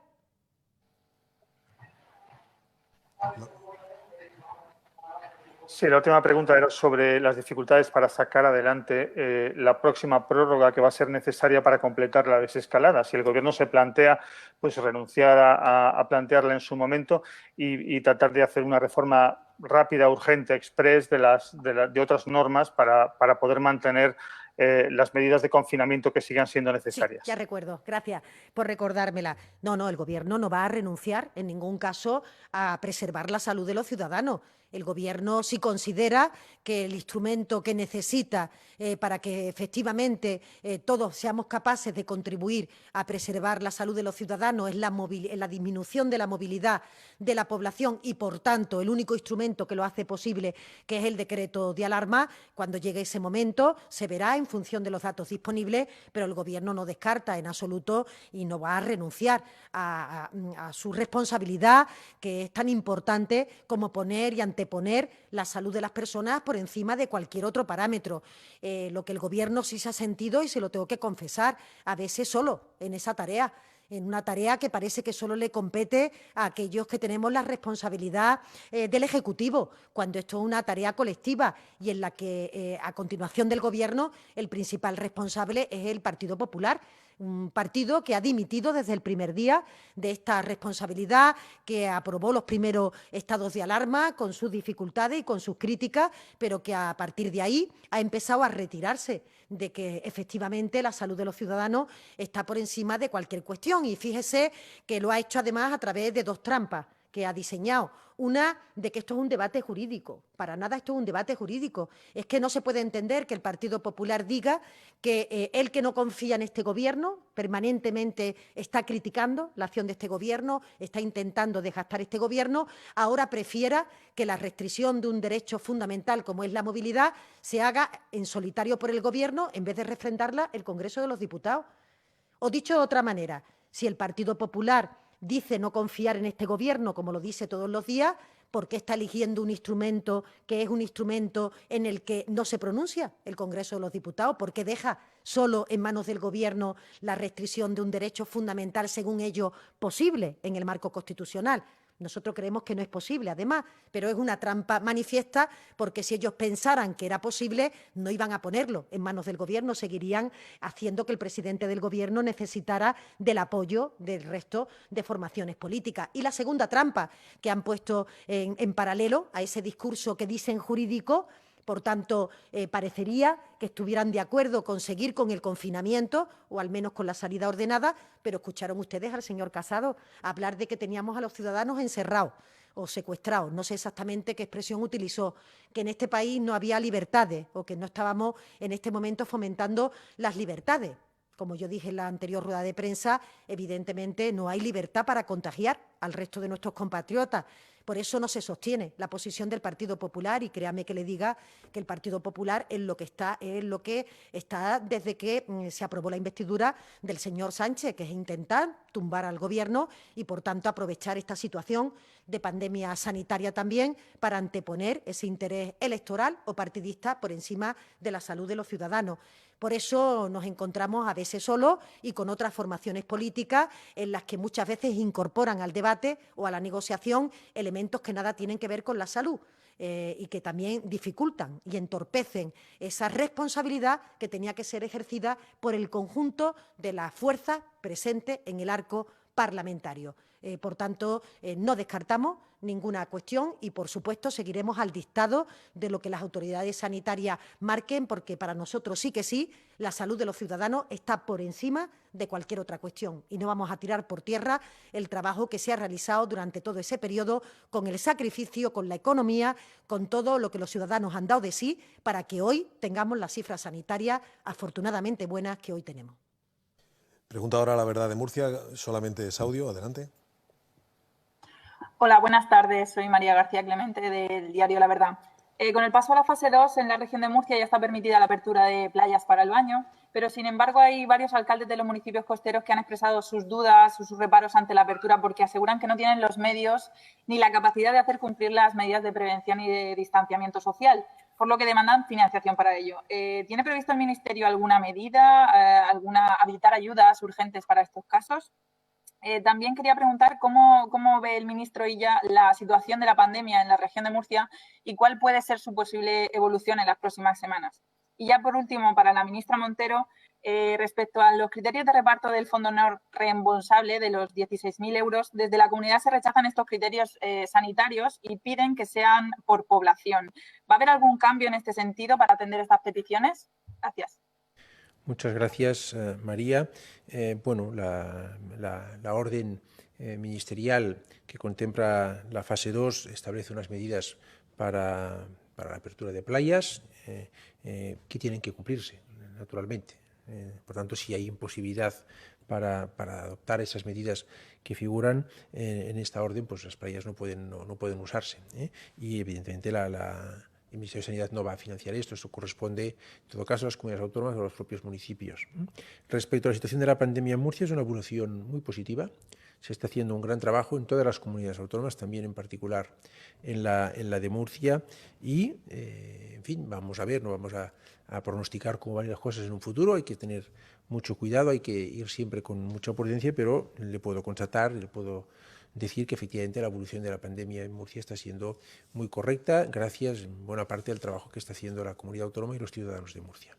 Sí, la última pregunta era sobre las dificultades para sacar adelante la próxima prórroga que va a ser necesaria para completar la desescalada. Si el Gobierno se plantea pues renunciar a plantearla en su momento y tratar de hacer una reforma rápida, urgente, express de otras normas para poder mantener las medidas de confinamiento que sigan siendo necesarias. Sí, ya recuerdo, gracias por recordármela. No, el Gobierno no va a renunciar en ningún caso a preservar la salud de los ciudadanos. El Gobierno, si considera que el instrumento que necesita para que efectivamente todos seamos capaces de contribuir a preservar la salud de los ciudadanos es la disminución de la movilidad de la población y, por tanto, el único instrumento que lo hace posible, que es el decreto de alarma, cuando llegue ese momento se verá en función de los datos disponibles, pero el Gobierno no descarta en absoluto y no va a renunciar a su responsabilidad, que es tan importante como poner y anteponer la salud de las personas por encima de cualquier otro parámetro. Lo que el Gobierno sí se ha sentido, y se lo tengo que confesar, a veces solo en esa tarea, en una tarea que parece que solo le compete a aquellos que tenemos la responsabilidad del Ejecutivo, cuando esto es una tarea colectiva y en la que, a continuación del Gobierno, el principal responsable es el Partido Popular. Un partido que ha dimitido desde el primer día de esta responsabilidad, que aprobó los primeros estados de alarma con sus dificultades y con sus críticas, pero que a partir de ahí ha empezado a retirarse de que efectivamente la salud de los ciudadanos está por encima de cualquier cuestión. Y fíjese que lo ha hecho además a través de dos trampas que ha diseñado. Una, de que esto es un debate jurídico. Para nada esto es un debate jurídico. Es que no se puede entender que el Partido Popular diga que el que no confía en este Gobierno permanentemente está criticando la acción de este Gobierno, está intentando desgastar este Gobierno, ahora prefiera que la restricción de un derecho fundamental como es la movilidad se haga en solitario por el Gobierno en vez de refrendarla el Congreso de los Diputados. O dicho de otra manera, si el Partido Popular dice no confiar en este Gobierno, como lo dice todos los días, ¿por qué está eligiendo un instrumento que es un instrumento en el que no se pronuncia el Congreso de los Diputados? ¿Por qué deja solo en manos del Gobierno la restricción de un derecho fundamental, según ello, posible en el marco constitucional? Nosotros creemos que no es posible, además, pero es una trampa manifiesta, porque si ellos pensaran que era posible, no iban a ponerlo en manos del Gobierno, seguirían haciendo que el presidente del Gobierno necesitara del apoyo del resto de formaciones políticas. Y la segunda trampa que han puesto en paralelo a ese discurso que dicen jurídico. Por tanto, parecería que estuvieran de acuerdo con seguir con el confinamiento o al menos con la salida ordenada, pero escucharon ustedes al señor Casado hablar de que teníamos a los ciudadanos encerrados o secuestrados, no sé exactamente qué expresión utilizó, que en este país no había libertades o que no estábamos en este momento fomentando las libertades. Como yo dije en la anterior rueda de prensa, evidentemente no hay libertad para contagiar al resto de nuestros compatriotas. Por eso no se sostiene la posición del Partido Popular, y créame que le diga que el Partido Popular es lo que está desde que se aprobó la investidura del señor Sánchez, que es intentar tumbar al Gobierno y, por tanto, aprovechar esta situación de pandemia sanitaria también para anteponer ese interés electoral o partidista por encima de la salud de los ciudadanos. Por eso nos encontramos a veces solos y con otras formaciones políticas en las que muchas veces incorporan al debate o a la negociación elementos que nada tienen que ver con la salud y que también dificultan y entorpecen esa responsabilidad que tenía que ser ejercida por el conjunto de las fuerzas presentes en el arco parlamentario. Por tanto, no descartamos ninguna cuestión y, por supuesto, seguiremos al dictado de lo que las autoridades sanitarias marquen, porque para nosotros sí que sí, la salud de los ciudadanos está por encima de cualquier otra cuestión y no vamos a tirar por tierra el trabajo que se ha realizado durante todo ese periodo, con el sacrificio, con la economía, con todo lo que los ciudadanos han dado de sí para que hoy tengamos las cifras sanitarias afortunadamente buenas que hoy tenemos. Pregunta ahora La Verdad de Murcia, solamente es audio, adelante. Hola, buenas tardes. Soy María García Clemente del diario La Verdad. Con el paso a la fase 2 en la región de Murcia ya está permitida la apertura de playas para el baño, pero sin embargo hay varios alcaldes de los municipios costeros que han expresado sus dudas o sus reparos ante la apertura porque aseguran que no tienen los medios ni la capacidad de hacer cumplir las medidas de prevención y de distanciamiento social, por lo que demandan financiación para ello. ¿Tiene previsto el Ministerio alguna medida, habilitar ayudas urgentes para estos casos? También quería preguntar cómo ve el ministro Illa la situación de la pandemia en la región de Murcia y cuál puede ser su posible evolución en las próximas semanas. Y ya por último, para la ministra Montero, respecto a los criterios de reparto del Fondo no reembolsable de los 16.000 euros, desde la comunidad se rechazan estos criterios sanitarios y piden que sean por población. ¿Va a haber algún cambio en este sentido para atender estas peticiones? Gracias. Muchas gracias, María. Bueno, la orden ministerial que contempla la fase 2 establece unas medidas para la apertura de playas que tienen que cumplirse, naturalmente. Por tanto, si hay imposibilidad para adoptar esas medidas que figuran en esta orden, pues las playas no pueden usarse. Y, evidentemente, el Ministerio de Sanidad no va a financiar esto corresponde, en todo caso, a las comunidades autónomas o a los propios municipios. Respecto a la situación de la pandemia en Murcia, es una evolución muy positiva. Se está haciendo un gran trabajo en todas las comunidades autónomas, también en particular en la de Murcia. Y, en fin, vamos a ver, no vamos a pronosticar cómo van las cosas en un futuro. Hay que tener mucho cuidado, hay que ir siempre con mucha prudencia, pero le puedo constatar, le puedo decir que efectivamente la evolución de la pandemia en Murcia está siendo muy correcta, gracias en buena parte al trabajo que está haciendo la comunidad autónoma y los ciudadanos de Murcia.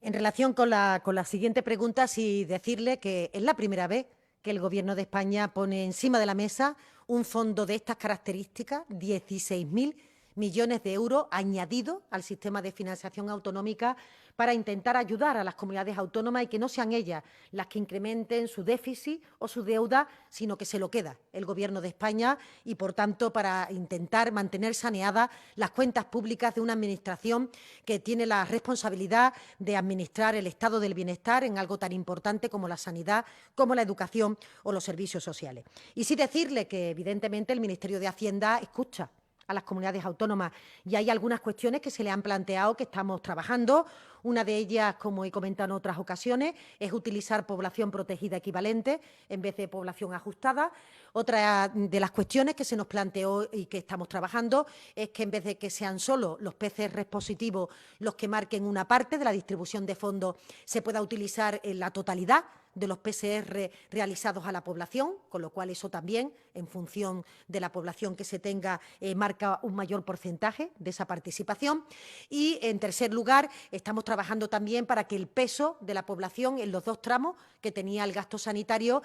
En relación con la siguiente pregunta, sí decirle que es la primera vez que el Gobierno de España pone encima de la mesa un fondo de estas características, 16.000 millones de euros añadidos al sistema de financiación autonómica para intentar ayudar a las comunidades autónomas y que no sean ellas las que incrementen su déficit o su deuda, sino que se lo queda el Gobierno de España y, por tanto, para intentar mantener saneadas las cuentas públicas de una administración que tiene la responsabilidad de administrar el estado del bienestar en algo tan importante como la sanidad, como la educación o los servicios sociales. Y sí decirle que, evidentemente, el Ministerio de Hacienda escucha a las comunidades autónomas y hay algunas cuestiones que se le han planteado que estamos trabajando. Una de ellas, como he comentado en otras ocasiones, es utilizar población protegida equivalente en vez de población ajustada. Otra de las cuestiones que se nos planteó y que estamos trabajando es que en vez de que sean solo los PCR positivos los que marquen una parte de la distribución de fondos, se pueda utilizar en la totalidad de los PCR realizados a la población, con lo cual eso también, en función de la población que se tenga, marca un mayor porcentaje de esa participación. Y, en tercer lugar, estamos trabajando también para que el peso de la población en los dos tramos que tenía el gasto sanitario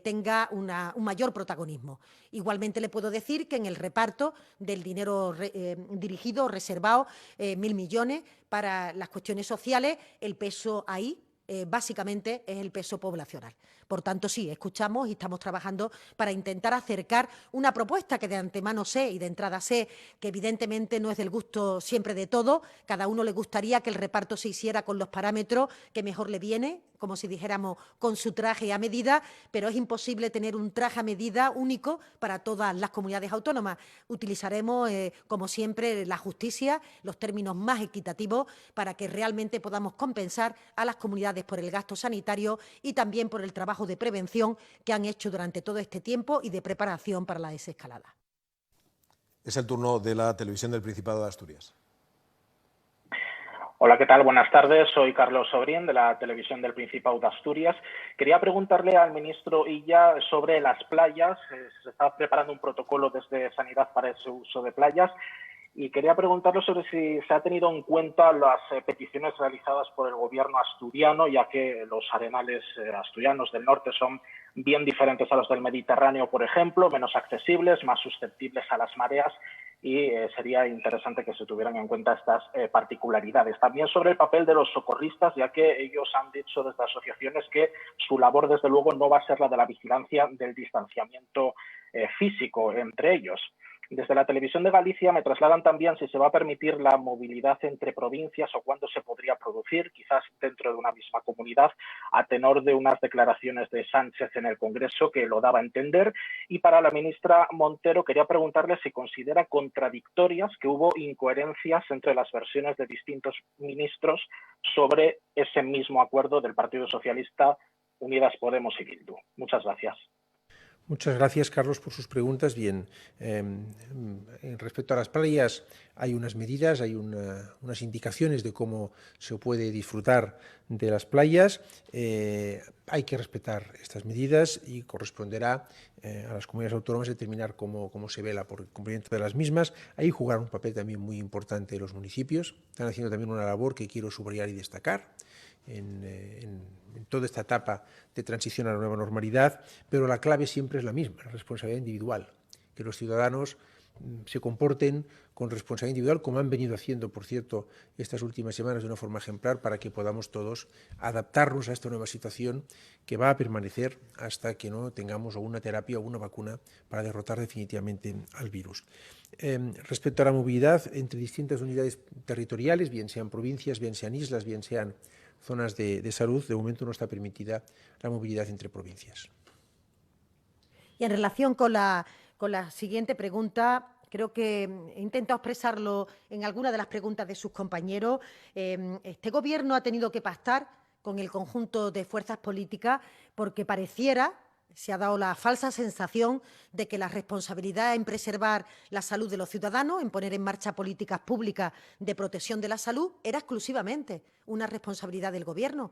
tenga un mayor protagonismo. Igualmente le puedo decir que en el reparto del dinero dirigido o reservado, 1.000 millones para las cuestiones sociales, el peso ahí básicamente es el peso poblacional. Por tanto, sí, escuchamos y estamos trabajando para intentar acercar una propuesta que de antemano sé y de entrada sé que evidentemente no es del gusto siempre de todo. Cada uno le gustaría que el reparto se hiciera con los parámetros que mejor le viene, como si dijéramos con su traje a medida, pero es imposible tener un traje a medida único para todas las comunidades autónomas. Utilizaremos, como siempre, la justicia, los términos más equitativos para que realmente podamos compensar a las comunidades por el gasto sanitario y también por el trabajo de prevención que han hecho durante todo este tiempo y de preparación para la desescalada. Es el turno de la Televisión del Principado de Asturias. Hola, ¿qué tal? Buenas tardes. Soy Carlos Sobrín, de la Televisión del Principado de Asturias. Quería preguntarle al ministro Illa sobre las playas. Se está preparando un protocolo desde Sanidad para ese uso de playas. Y quería preguntarle sobre si se ha tenido en cuenta las peticiones realizadas por el Gobierno asturiano, ya que los arenales asturianos del norte son bien diferentes a los del Mediterráneo, por ejemplo, menos accesibles, más susceptibles a las mareas, y sería interesante que se tuvieran en cuenta estas particularidades. También sobre el papel de los socorristas, ya que ellos han dicho desde asociaciones que su labor, desde luego, no va a ser la de la vigilancia del distanciamiento físico entre ellos. Desde la Televisión de Galicia me trasladan también si se va a permitir la movilidad entre provincias o cuándo se podría producir, quizás dentro de una misma comunidad, a tenor de unas declaraciones de Sánchez en el Congreso que lo daba a entender. Y para la ministra Montero quería preguntarle si considera contradictorias que hubo incoherencias entre las versiones de distintos ministros sobre ese mismo acuerdo del Partido Socialista, Unidas Podemos y Bildu. Muchas gracias. Muchas gracias, Carlos, por sus preguntas. Bien, respecto a las playas, hay unas medidas, hay unas indicaciones de cómo se puede disfrutar de las playas. Hay que respetar estas medidas y corresponderá a las comunidades autónomas determinar cómo se vela por el cumplimiento de las mismas. Ahí jugarán un papel también muy importante los municipios. Están haciendo también una labor que quiero subrayar y destacar en toda esta etapa de transición a la nueva normalidad, pero la clave siempre es la misma, la responsabilidad individual, que los ciudadanos se comporten con responsabilidad individual, como han venido haciendo, por cierto, estas últimas semanas de una forma ejemplar, para que podamos todos adaptarnos a esta nueva situación que va a permanecer hasta que no tengamos o una terapia o una vacuna para derrotar definitivamente al virus. Respecto a la movilidad entre distintas unidades territoriales, bien sean provincias, bien sean islas, bien sean zonas de salud, de momento no está permitida la movilidad entre provincias. Y en relación con la siguiente pregunta, creo que he intentado expresarlo en alguna de las preguntas de sus compañeros. Este Gobierno ha tenido que pactar con el conjunto de fuerzas políticas porque pareciera, se ha dado la falsa sensación de que la responsabilidad en preservar la salud de los ciudadanos, en poner en marcha políticas públicas de protección de la salud, era exclusivamente una responsabilidad del Gobierno,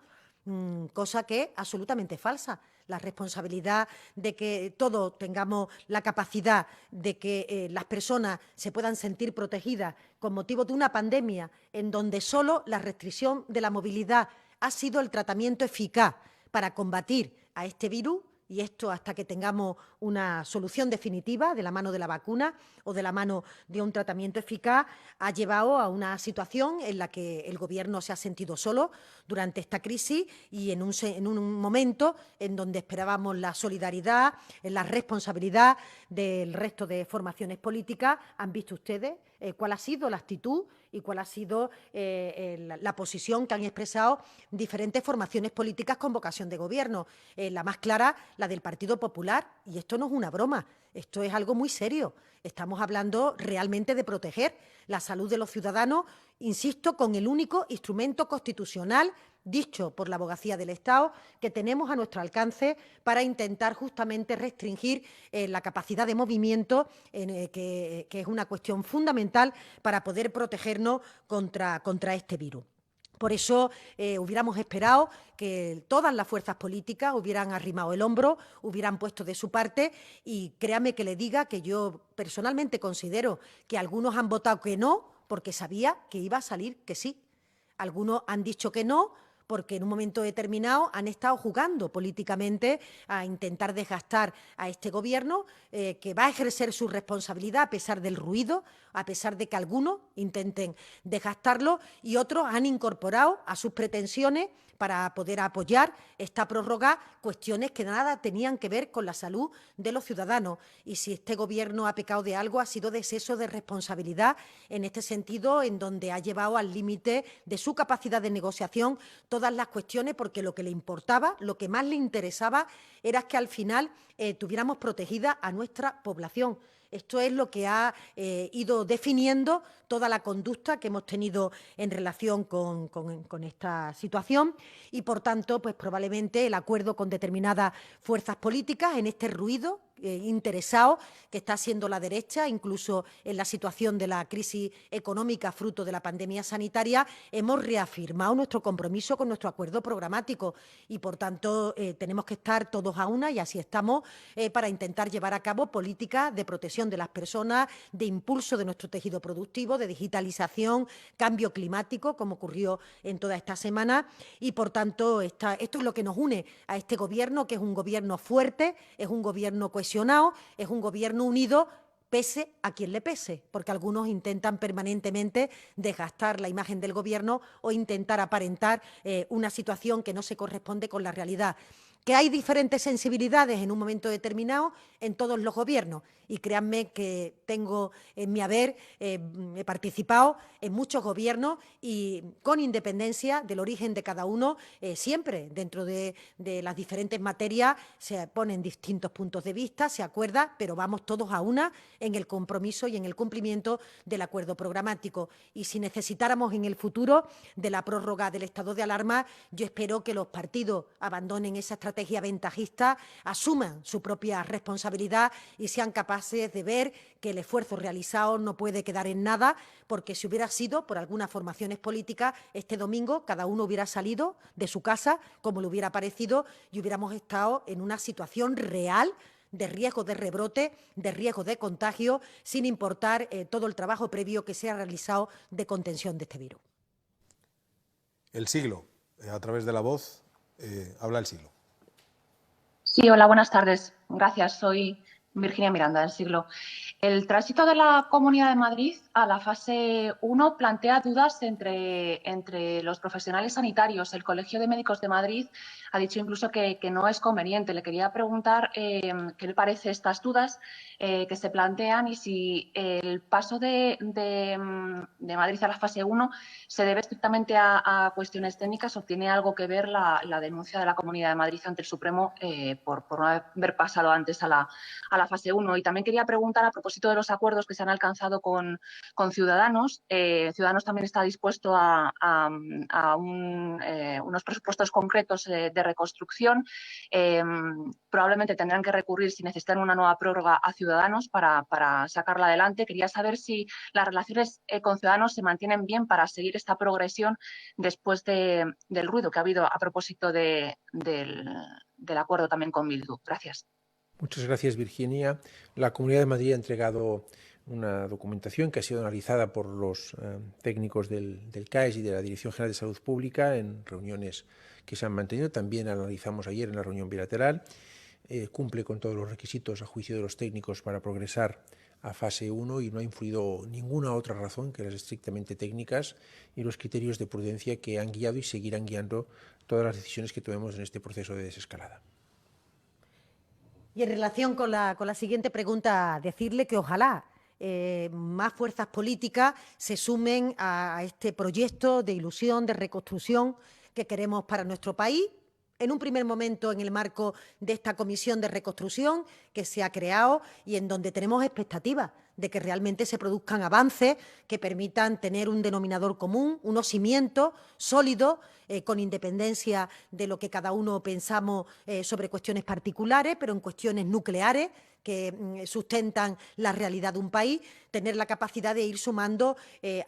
cosa que es absolutamente falsa. La responsabilidad de que todos tengamos la capacidad de que las personas se puedan sentir protegidas con motivo de una pandemia en donde solo la restricción de la movilidad ha sido el tratamiento eficaz para combatir a este virus, y esto hasta que tengamos una solución definitiva de la mano de la vacuna o de la mano de un tratamiento eficaz, ha llevado a una situación en la que el Gobierno se ha sentido solo durante esta crisis y en un momento en donde esperábamos la solidaridad, la responsabilidad del resto de formaciones políticas. Han visto ustedes cuál ha sido la actitud y cuál ha sido la posición que han expresado diferentes formaciones políticas con vocación de gobierno. La más clara, la del Partido Popular, y esto no es una broma, esto es algo muy serio. Estamos hablando realmente de proteger la salud de los ciudadanos, insisto, con el único instrumento constitucional dicho por la Abogacía del Estado que tenemos a nuestro alcance para intentar justamente restringir la capacidad de movimiento, que es una cuestión fundamental para poder protegernos contra este virus. Por eso hubiéramos esperado que todas las fuerzas políticas hubieran arrimado el hombro, hubieran puesto de su parte, y créame que le diga que yo personalmente considero que algunos han votado que no porque sabía que iba a salir que sí. Algunos han dicho que no porque en un momento determinado han estado jugando políticamente a intentar desgastar a este Gobierno, que va a ejercer su responsabilidad a pesar del ruido, a pesar de que algunos intenten desgastarlo, y otros han incorporado a sus pretensiones para poder apoyar esta prórroga cuestiones que nada tenían que ver con la salud de los ciudadanos. Y si este Gobierno ha pecado de algo, ha sido de exceso de responsabilidad en este sentido, en donde ha llevado al límite de su capacidad de negociación todas las cuestiones, porque lo que le importaba, lo que más le interesaba, era que al final tuviéramos protegida a nuestra población. Esto es lo que ha ido definiendo toda la conducta que hemos tenido en relación con esta situación, y, por tanto, pues probablemente el acuerdo con determinadas fuerzas políticas en este ruido interesado que está haciendo la derecha, incluso en la situación de la crisis económica fruto de la pandemia sanitaria, hemos reafirmado nuestro compromiso con nuestro acuerdo programático y, por tanto, tenemos que estar todos a una, y así estamos, para intentar llevar a cabo políticas de protección de las personas, de impulso de nuestro tejido productivo, de digitalización, cambio climático, como ocurrió en toda esta semana. Y, por tanto, esto es lo que nos une a este Gobierno, que es un Gobierno fuerte, es un Gobierno cohesionado, es un Gobierno unido, pese a quien le pese, porque algunos intentan permanentemente desgastar la imagen del Gobierno o intentar aparentar una situación que no se corresponde con la realidad. Que hay diferentes sensibilidades en un momento determinado en todos los gobiernos, y créanme que tengo en mi haber, he participado en muchos gobiernos, y con independencia del origen de cada uno, siempre dentro de las diferentes materias se ponen distintos puntos de vista, se acuerda, pero vamos todos a una en el compromiso y en el cumplimiento del acuerdo programático. Y si necesitáramos en el futuro de la prórroga del estado de alarma, yo espero que los partidos abandonen esa estrategia estrategia ventajista, asuman su propia responsabilidad y sean capaces de ver que el esfuerzo realizado no puede quedar en nada, porque si hubiera sido por algunas formaciones políticas, este domingo cada uno hubiera salido de su casa como le hubiera parecido y hubiéramos estado en una situación real de riesgo de rebrote, de riesgo de contagio, sin importar todo el trabajo previo que se ha realizado de contención de este virus. El Siglo, a través de la voz, habla El Siglo. Sí, hola, buenas tardes. Gracias, soy Virginia Miranda, del Siglo. El tránsito de la Comunidad de Madrid a la fase 1 plantea dudas entre los profesionales sanitarios. El Colegio de Médicos de Madrid ha dicho incluso que no es conveniente. Le quería preguntar qué le parece estas dudas que se plantean y si el paso de Madrid a la fase 1 se debe estrictamente a cuestiones técnicas o tiene algo que ver la denuncia de la Comunidad de Madrid ante el Supremo por no haber pasado antes a la fase 1. Y también quería preguntar, a propósito de los acuerdos que se han alcanzado con Ciudadanos, Ciudadanos también está dispuesto a unos presupuestos concretos de reconstrucción. Probablemente tendrán que recurrir, si necesitan una nueva prórroga, a Ciudadanos para sacarla adelante. Quería saber si las relaciones con Ciudadanos se mantienen bien para seguir esta progresión después del ruido que ha habido a propósito del acuerdo también con Bildu. Gracias. Muchas gracias, Virginia. La Comunidad de Madrid ha entregado una documentación que ha sido analizada por los técnicos del CAES y de la Dirección General de Salud Pública en reuniones que se han mantenido. También la analizamos ayer en la reunión bilateral. Cumple con todos los requisitos a juicio de los técnicos para progresar a fase 1 y no ha influido ninguna otra razón que las estrictamente técnicas y los criterios de prudencia que han guiado y seguirán guiando todas las decisiones que tomemos en este proceso de desescalada. Y en relación con la siguiente pregunta, decirle que ojalá más fuerzas políticas se sumen a este proyecto de ilusión, de reconstrucción que queremos para nuestro país. En un primer momento, en el marco de esta comisión de reconstrucción que se ha creado y en donde tenemos expectativas de que realmente se produzcan avances que permitan tener un denominador común, unos cimientos sólidos, con independencia de lo que cada uno pensamos sobre cuestiones particulares, pero en cuestiones nucleares que sustentan la realidad de un país, tener la capacidad de ir sumando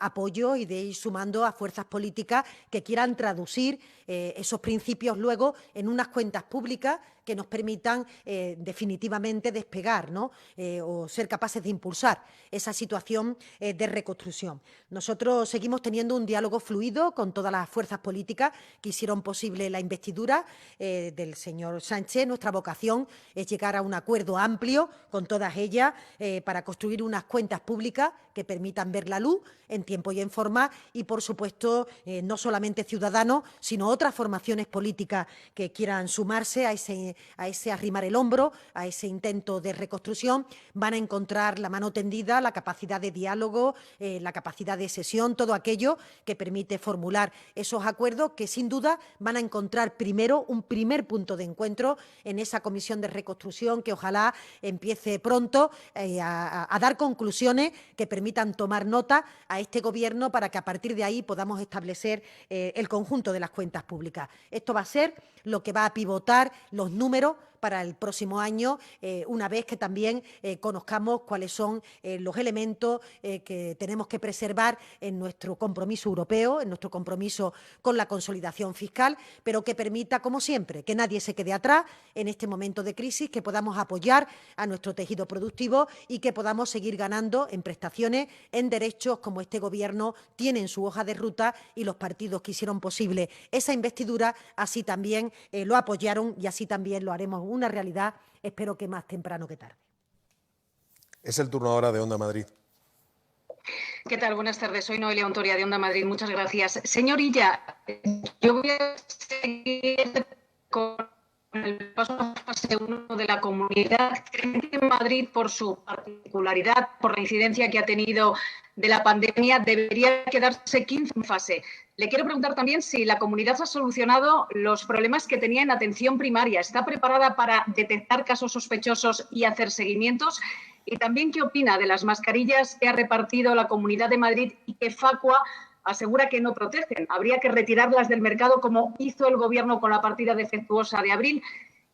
apoyo y de ir sumando a fuerzas políticas que quieran traducir esos principios luego en unas cuentas públicas que nos permitan definitivamente despegar, ¿no? O ser capaces de impulsar esa situación de reconstrucción. Nosotros seguimos teniendo un diálogo fluido con todas las fuerzas políticas que hicieron posible la investidura del señor Sánchez. Nuestra vocación es llegar a un acuerdo amplio con todas ellas para construir unas cuentas públicas que permitan ver la luz en tiempo y en forma y, por supuesto, no solamente Ciudadanos, sino otras formaciones políticas que quieran sumarse a ese arrimar el hombro, a ese intento de reconstrucción, van a encontrar la mano tendida, la capacidad de diálogo, la capacidad de sesión, todo aquello que permite formular esos acuerdos que, sin duda, van a encontrar primero un primer punto de encuentro en esa comisión de reconstrucción que ojalá empiece pronto a dar conclusiones que permitan tomar nota a este Gobierno para que a partir de ahí podamos establecer el conjunto de las cuentas públicas. Esto va a ser lo que va a pivotar los números para el próximo año, una vez que también conozcamos cuáles son los elementos que tenemos que preservar en nuestro compromiso europeo, en nuestro compromiso con la consolidación fiscal, pero que permita, como siempre, que nadie se quede atrás en este momento de crisis, que podamos apoyar a nuestro tejido productivo y que podamos seguir ganando en prestaciones, en derechos, como este Gobierno tiene en su hoja de ruta y los partidos que hicieron posible esa investidura, así también lo apoyaron y así también lo haremos una realidad, espero que más temprano que tarde. Es el turno ahora de Onda Madrid. ¿Qué tal? Buenas tardes. Soy Noelia Ontoria de Onda Madrid. Muchas gracias. Señor Illa, yo voy a seguir con el paso a fase 1 de la Comunidad. ¿Creen que Madrid, por su particularidad, por la incidencia que ha tenido de la pandemia, debería quedarse 15 en fase? Le quiero preguntar también si la Comunidad ha solucionado los problemas que tenía en atención primaria. ¿Está preparada para detectar casos sospechosos y hacer seguimientos? Y también, ¿qué opina de las mascarillas que ha repartido la Comunidad de Madrid y que Facua asegura que no protegen? ¿Habría que retirarlas del mercado como hizo el Gobierno con la partida defectuosa de abril?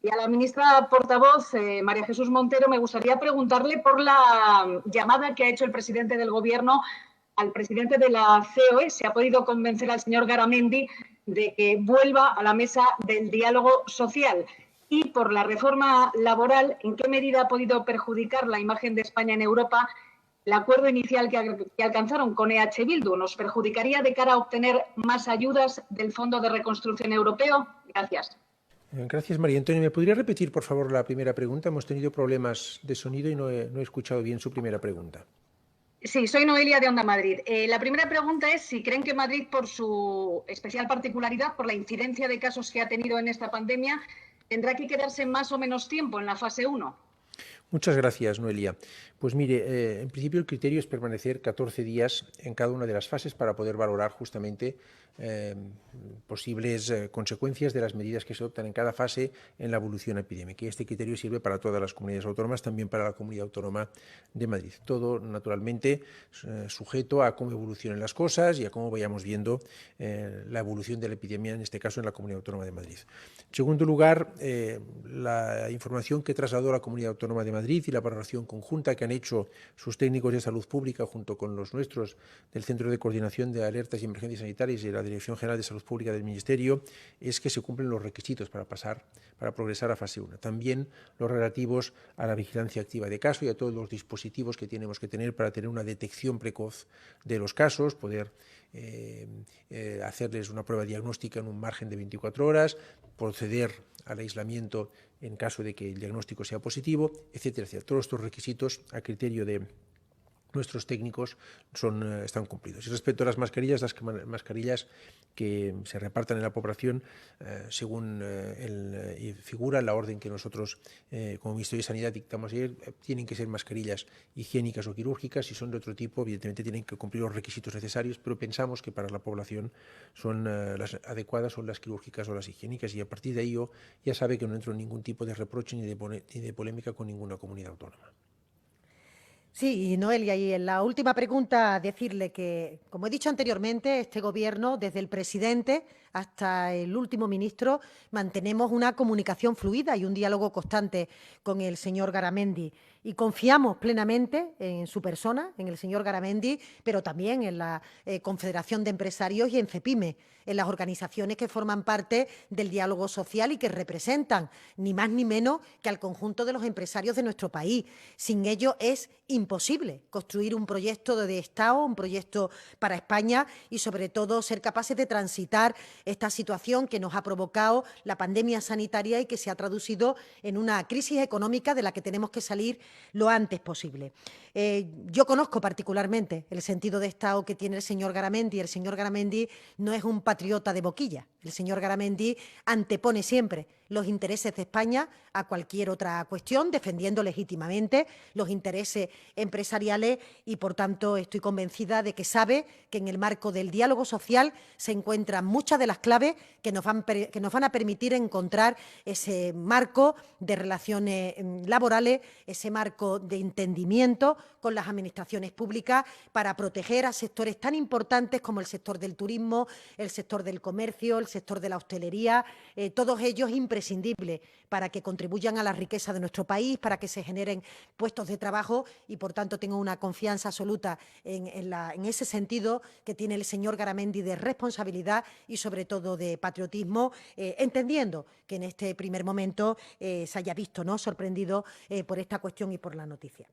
Y a la ministra portavoz, María Jesús Montero, me gustaría preguntarle por la llamada que ha hecho el presidente del Gobierno al presidente de la COE. ¿Se ha podido convencer al señor Garamendi de que vuelva a la mesa del diálogo social? Y por la reforma laboral, ¿en qué medida ha podido perjudicar la imagen de España en Europa el acuerdo inicial que alcanzaron con EH Bildu? ¿Nos perjudicaría de cara a obtener más ayudas del Fondo de Reconstrucción Europeo? Gracias. Gracias, María Antonia. ¿Me podría repetir, por favor, la primera pregunta? Hemos tenido problemas de sonido y no he escuchado bien su primera pregunta. Sí, soy Noelia de Onda Madrid. La primera pregunta es si creen que Madrid, por su especial particularidad, por la incidencia de casos que ha tenido en esta pandemia, tendrá que quedarse más o menos tiempo en la fase 1. Muchas gracias, Noelia. Pues mire, en principio el criterio es permanecer 14 días en cada una de las fases para poder valorar justamente posibles consecuencias de las medidas que se adoptan en cada fase en la evolución epidémica. Y este criterio sirve para todas las comunidades autónomas, también para la Comunidad Autónoma de Madrid. Todo, naturalmente, sujeto a cómo evolucionen las cosas y a cómo vayamos viendo la evolución de la epidemia, en este caso en la Comunidad Autónoma de Madrid. En segundo lugar, la información que trasladó la Comunidad Autónoma de Madrid y la valoración conjunta que han hecho sus técnicos de salud pública junto con los nuestros del Centro de Coordinación de Alertas y Emergencias Sanitarias y de la Dirección General de Salud Pública del Ministerio es que se cumplen los requisitos para progresar a fase 1. También los relativos a la vigilancia activa de caso y a todos los dispositivos que tenemos que tener para tener una detección precoz de los casos, poder hacerles una prueba diagnóstica en un margen de 24 horas, proceder al aislamiento en caso de que el diagnóstico sea positivo, etcétera, etcétera. Todos estos requisitos, a criterio de nuestros técnicos, están cumplidos. Y respecto a las mascarillas que se repartan en la población, según figura la orden que nosotros, como Ministerio de Sanidad, dictamos ayer, tienen que ser mascarillas higiénicas o quirúrgicas. Si son de otro tipo, evidentemente tienen que cumplir los requisitos necesarios, pero pensamos que para la población son las adecuadas, son las quirúrgicas o las higiénicas, y a partir de ello ya sabe que no entro en ningún tipo de reproche ni de polémica con ninguna comunidad autónoma. Sí, y Noelia, y en la última pregunta decirle que, como he dicho anteriormente, este Gobierno, desde el presidente hasta el último ministro, mantenemos una comunicación fluida y un diálogo constante con el señor Garamendi. Y confiamos plenamente en su persona, en el señor Garamendi, pero también en la Confederación de Empresarios y en CEPIME, en las organizaciones que forman parte del diálogo social y que representan ni más ni menos que al conjunto de los empresarios de nuestro país. Sin ello es imposible construir un proyecto de Estado, un proyecto para España y, sobre todo, ser capaces de transitar esta situación que nos ha provocado la pandemia sanitaria y que se ha traducido en una crisis económica de la que tenemos que salir lo antes posible. Yo conozco particularmente el sentido de Estado que tiene el señor Garamendi. El señor Garamendi no es un patriota de boquilla. El señor Garamendi antepone siempre los intereses de España a cualquier otra cuestión, defendiendo legítimamente los intereses empresariales y, por tanto, estoy convencida de que sabe que en el marco del diálogo social se encuentran muchas de las claves que nos van a permitir encontrar ese marco de relaciones laborales, ese marco de entendimiento con las administraciones públicas para proteger a sectores tan importantes como el sector del turismo, el sector del comercio, el sector de la hostelería, todos ellos imprescindibles para que contribuyan a la riqueza de nuestro país, para que se generen puestos de trabajo y, por tanto, tengo una confianza absoluta en ese sentido que tiene el señor Garamendi de responsabilidad y, sobre todo, de patriotismo, entendiendo que en este primer momento se haya visto sorprendido por esta cuestión y por la noticia.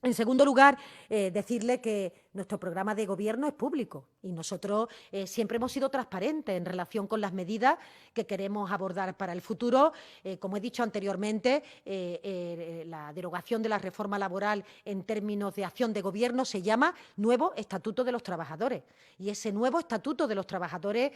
En segundo lugar, decirle que nuestro programa de gobierno es público y nosotros siempre hemos sido transparentes en relación con las medidas que queremos abordar para el futuro. Como he dicho anteriormente, la derogación de la reforma laboral en términos de acción de gobierno se llama Nuevo Estatuto de los Trabajadores. Y ese nuevo Estatuto de los Trabajadores,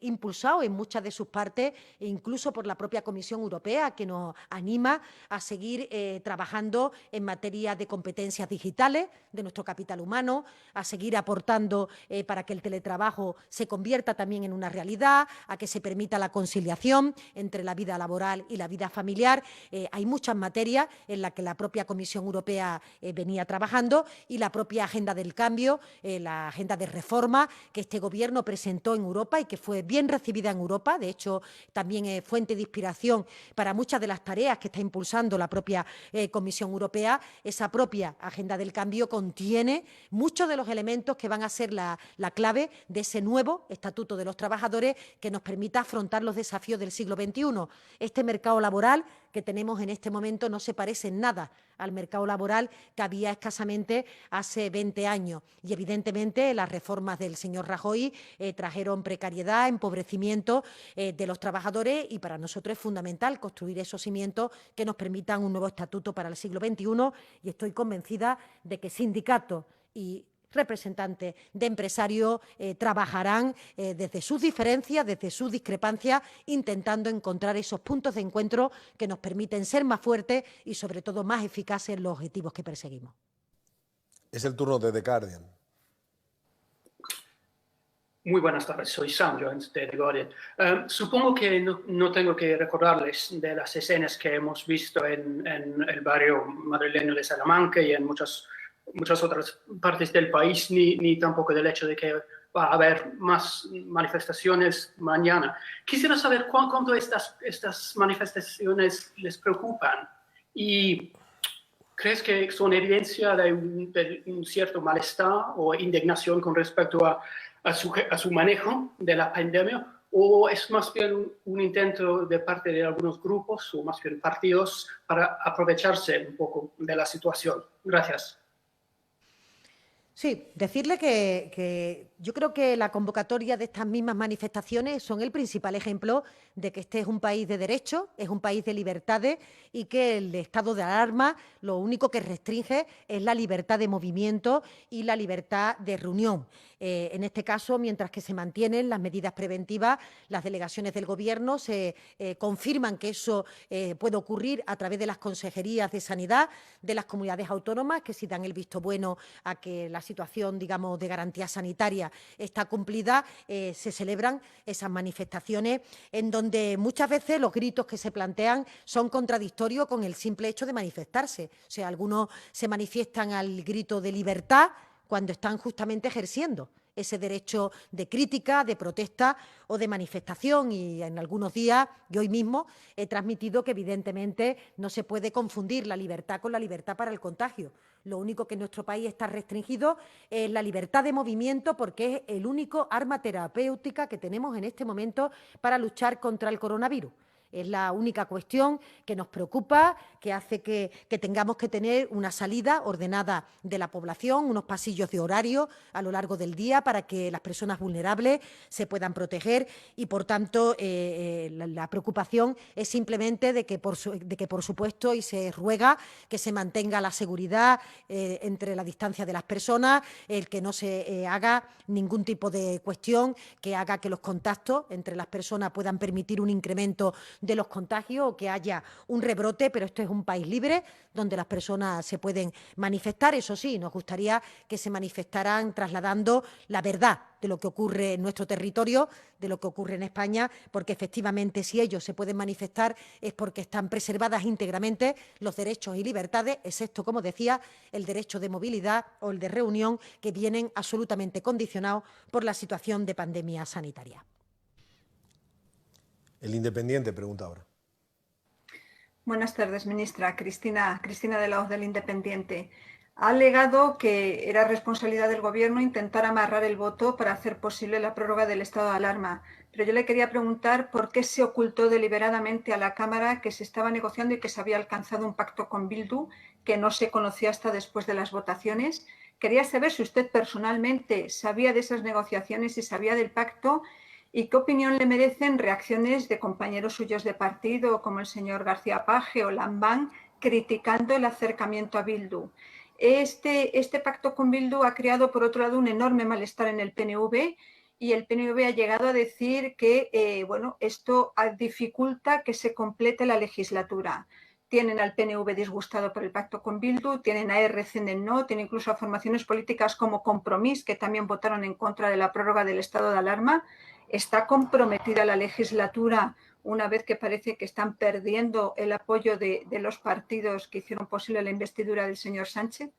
impulsado en muchas de sus partes, incluso por la propia Comisión Europea, que nos anima a seguir trabajando en materia de competencias digitales, de nuestro capital humano, a seguir aportando para que el teletrabajo se convierta también en una realidad, a que se permita la conciliación entre la vida laboral y la vida familiar. Hay muchas materias en las que la propia Comisión Europea venía trabajando y la propia Agenda del Cambio, la Agenda de Reforma que este Gobierno presentó en Europa y que fue bien recibida en Europa. De hecho, también es fuente de inspiración para muchas de las tareas que está impulsando la propia Comisión Europea. Esa propia Agenda del Cambio contiene muchos de los elementos que van a ser la clave de ese nuevo Estatuto de los Trabajadores que nos permita afrontar los desafíos del siglo XXI. Este mercado laboral que tenemos en este momento no se parece en nada al mercado laboral que había escasamente hace 20 años. Y, evidentemente, las reformas del señor Rajoy trajeron precariedad, empobrecimiento de los trabajadores y para nosotros es fundamental construir esos cimientos que nos permitan un nuevo estatuto para el siglo XXI y estoy convencida de que sindicatos y representantes de empresarios trabajarán desde sus diferencias, desde sus discrepancias, intentando encontrar esos puntos de encuentro que nos permiten ser más fuertes y, sobre todo, más eficaces en los objetivos que perseguimos. Es el turno de The Guardian. Muy buenas tardes, soy Sam Jones de The Guardian. Supongo que no tengo que recordarles de las escenas que hemos visto en el barrio madrileño de Salamanca y en muchas otras partes del país, ni tampoco del hecho de que va a haber más manifestaciones mañana. Quisiera saber cuánto estas manifestaciones les preocupan y ¿crees que son evidencia de un cierto malestar o indignación con respecto a su manejo de la pandemia? ¿O es más bien un intento de parte de algunos grupos o más bien partidos para aprovecharse un poco de la situación? Gracias. Sí, decirle que yo creo que la convocatoria de estas mismas manifestaciones son el principal ejemplo de que este es un país de derechos, es un país de libertades y que el estado de alarma lo único que restringe es la libertad de movimiento y la libertad de reunión. En este caso, mientras que se mantienen las medidas preventivas, las delegaciones del Gobierno se confirman que eso puede ocurrir a través de las consejerías de Sanidad de las comunidades autónomas, que si dan el visto bueno a que la situación, digamos, de garantía sanitaria está cumplida, se celebran esas manifestaciones en donde muchas veces los gritos que se plantean son contradictorios con el simple hecho de manifestarse. O sea, algunos se manifiestan al grito de libertad cuando están justamente ejerciendo ese derecho de crítica, de protesta o de manifestación. Y en algunos días, yo hoy mismo, he transmitido que evidentemente no se puede confundir la libertad con la libertad para el contagio. Lo único que en nuestro país está restringido es la libertad de movimiento porque es el único arma terapéutica que tenemos en este momento para luchar contra el coronavirus. Es la única cuestión que nos preocupa, que hace que tengamos que tener una salida ordenada de la población, unos pasillos de horario a lo largo del día para que las personas vulnerables se puedan proteger y, por tanto, la preocupación es simplemente de que, por supuesto, y se ruega que se mantenga la seguridad entre la distancia de las personas, el que no se haga ningún tipo de cuestión que haga que los contactos entre las personas puedan permitir un incremento de los contagios o que haya un rebrote, pero esto es un país libre donde las personas se pueden manifestar. Eso sí, nos gustaría que se manifestaran trasladando la verdad de lo que ocurre en nuestro territorio, de lo que ocurre en España, porque efectivamente si ellos se pueden manifestar es porque están preservadas íntegramente los derechos y libertades, excepto, como decía, el derecho de movilidad o el de reunión, que vienen absolutamente condicionados por la situación de pandemia sanitaria. El Independiente pregunta ahora. Buenas tardes, ministra. Cristina de la Hoz del Independiente. Ha alegado que era responsabilidad del Gobierno intentar amarrar el voto para hacer posible la prórroga del estado de alarma. Pero yo le quería preguntar por qué se ocultó deliberadamente a la Cámara que se estaba negociando y que se había alcanzado un pacto con Bildu que no se conocía hasta después de las votaciones. Quería saber si usted personalmente sabía de esas negociaciones y sabía del pacto. ¿Y qué opinión le merecen reacciones de compañeros suyos de partido, como el señor García Page o Lambán, criticando el acercamiento a Bildu? Este pacto con Bildu ha creado, por otro lado, un enorme malestar en el PNV y el PNV ha llegado a decir que esto dificulta que se complete la legislatura. tienen al PNV disgustado por el pacto con Bildu, tienen a RC en el no, tienen incluso a formaciones políticas como Compromís, que también votaron en contra de la prórroga del estado de alarma. ¿Está comprometida la legislatura una vez que parece que están perdiendo el apoyo de los partidos que hicieron posible la investidura del señor Sánchez?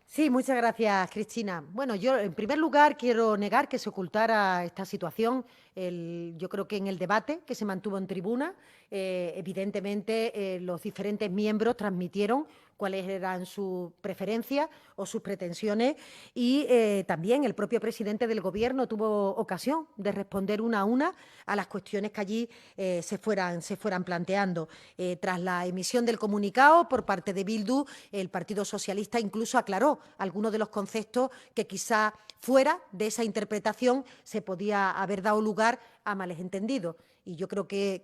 Sí, muchas gracias, Cristina. Bueno, yo en primer lugar quiero negar que se ocultara esta situación. Yo creo que en el debate que se mantuvo en tribuna, evidentemente los diferentes miembros transmitieron cuáles eran sus preferencias o sus pretensiones y también el propio presidente del Gobierno tuvo ocasión de responder una a una a las cuestiones que allí se fueran planteando. Tras la emisión del comunicado por parte de Bildu, el Partido Socialista incluso aclaró algunos de los conceptos que quizá fuera de esa interpretación se podía haber dado lugar a malentendidos. Y yo creo que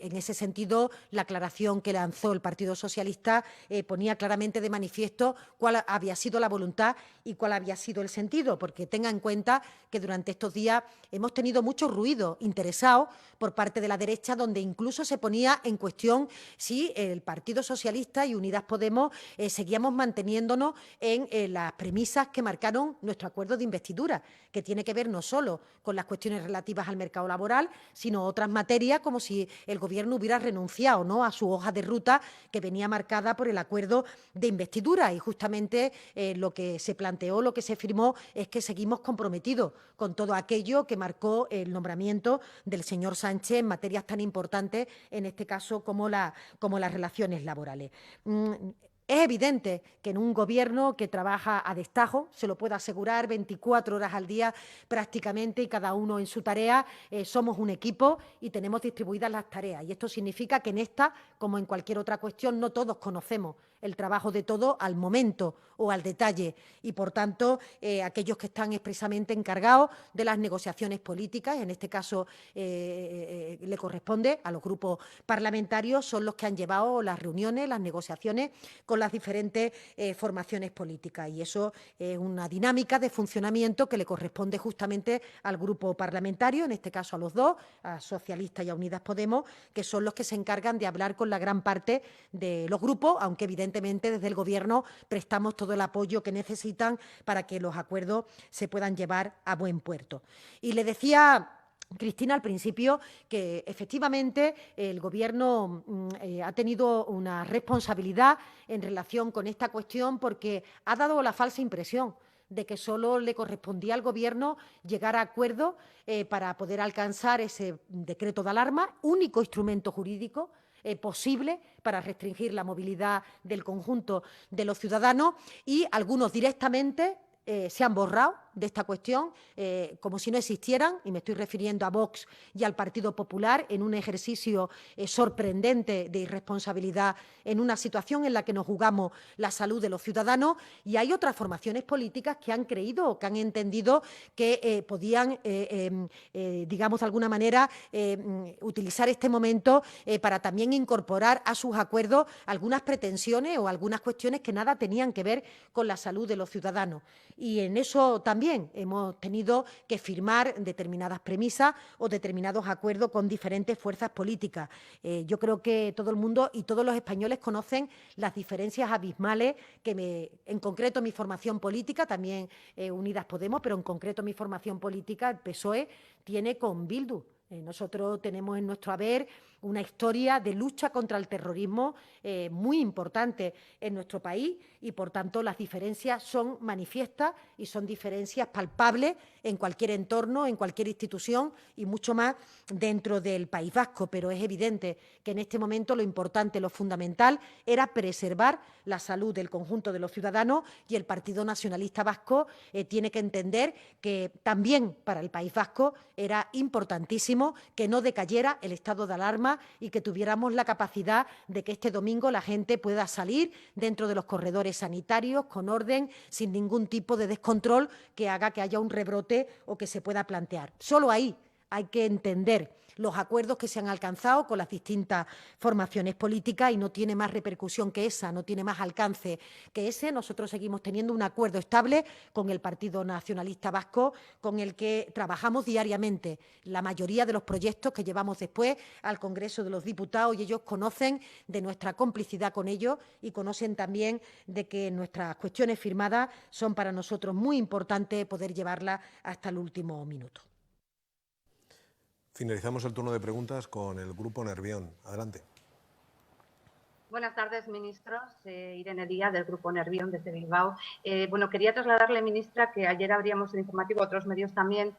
en ese sentido la aclaración que lanzó el Partido Socialista ponía claramente de manifiesto cuál había sido la voluntad y cuál había sido el sentido, porque tenga en cuenta que durante estos días hemos tenido mucho ruido interesado por parte de la derecha, donde incluso se ponía en cuestión si el Partido Socialista y Unidas Podemos seguíamos manteniéndonos en las premisas que marcaron nuestro acuerdo de investidura, que tiene que ver no solo con las cuestiones relativas al mercado laboral, sino otras materias, como si el Gobierno hubiera renunciado, ¿no?, a su hoja de ruta que venía marcada por el acuerdo de investidura. Y justamente lo que se planteó, lo que se firmó, es que seguimos comprometidos con todo aquello que marcó el nombramiento del señor Sánchez en materias tan importantes, en este caso como las relaciones laborales. Es evidente que en un Gobierno que trabaja a destajo, se lo puedo asegurar, 24 horas al día prácticamente y cada uno en su tarea, somos un equipo y tenemos distribuidas las tareas. Y esto significa que en esta, como en cualquier otra cuestión, no todos conocemos el trabajo de todo al momento o al detalle. Y, por tanto, aquellos que están expresamente encargados de las negociaciones políticas, en este caso le corresponde a los grupos parlamentarios, son los que han llevado las reuniones, las negociaciones con las diferentes formaciones políticas. Y eso es una dinámica de funcionamiento que le corresponde justamente al grupo parlamentario, en este caso a los dos, a Socialistas y a Unidas Podemos, que son los que se encargan de hablar con la gran parte de los grupos, aunque evidentemente desde el Gobierno prestamos todo el apoyo que necesitan para que los acuerdos se puedan llevar a buen puerto. Y le decía Cristina al principio que efectivamente el Gobierno ha tenido una responsabilidad en relación con esta cuestión porque ha dado la falsa impresión de que solo le correspondía al Gobierno llegar a acuerdos para poder alcanzar ese decreto de alarma, único instrumento jurídico posible para restringir la movilidad del conjunto de los ciudadanos, y algunos directamente se han borrado de esta cuestión como si no existieran, y me estoy refiriendo a Vox y al Partido Popular, en un ejercicio sorprendente de irresponsabilidad en una situación en la que nos jugamos la salud de los ciudadanos. Y hay otras formaciones políticas que han creído o que han entendido que podían, digamos de alguna manera, utilizar este momento para también incorporar a sus acuerdos algunas pretensiones o algunas cuestiones que nada tenían que ver con la salud de los ciudadanos. Y en eso también hemos tenido que firmar determinadas premisas o determinados acuerdos con diferentes fuerzas políticas. Yo creo que todo el mundo y todos los españoles conocen las diferencias abismales que en concreto mi formación política, también Unidas Podemos, pero en concreto mi formación política, el PSOE, tiene con Bildu. Nosotros tenemos en nuestro haber una historia de lucha contra el terrorismo muy importante en nuestro país y, por tanto, las diferencias son manifiestas y son diferencias palpables en cualquier entorno, en cualquier institución y mucho más dentro del País Vasco. Pero es evidente que en este momento lo importante, lo fundamental, era preservar la salud del conjunto de los ciudadanos, y el Partido Nacionalista Vasco tiene que entender que también para el País Vasco era importantísimo que no decayera el estado de alarma y que tuviéramos la capacidad de que este domingo la gente pueda salir dentro de los corredores sanitarios con orden, sin ningún tipo de descontrol que haga que haya un rebrote o que se pueda plantear. Solo ahí hay que entender los acuerdos que se han alcanzado con las distintas formaciones políticas y no tiene más repercusión que esa, no tiene más alcance que ese. Nosotros seguimos teniendo un acuerdo estable con el Partido Nacionalista Vasco, con el que trabajamos diariamente la mayoría de los proyectos que llevamos después al Congreso de los Diputados, y ellos conocen de nuestra complicidad con ellos y conocen también de que nuestras cuestiones firmadas son para nosotros muy importantes poder llevarlas hasta el último minuto. Finalizamos el turno de preguntas con el Grupo Nervión. Adelante. Buenas tardes, ministros. Irene Díaz, del Grupo Nervión, desde Bilbao. Quería trasladarle, ministra, que ayer abríamos el informativo, otros medios también,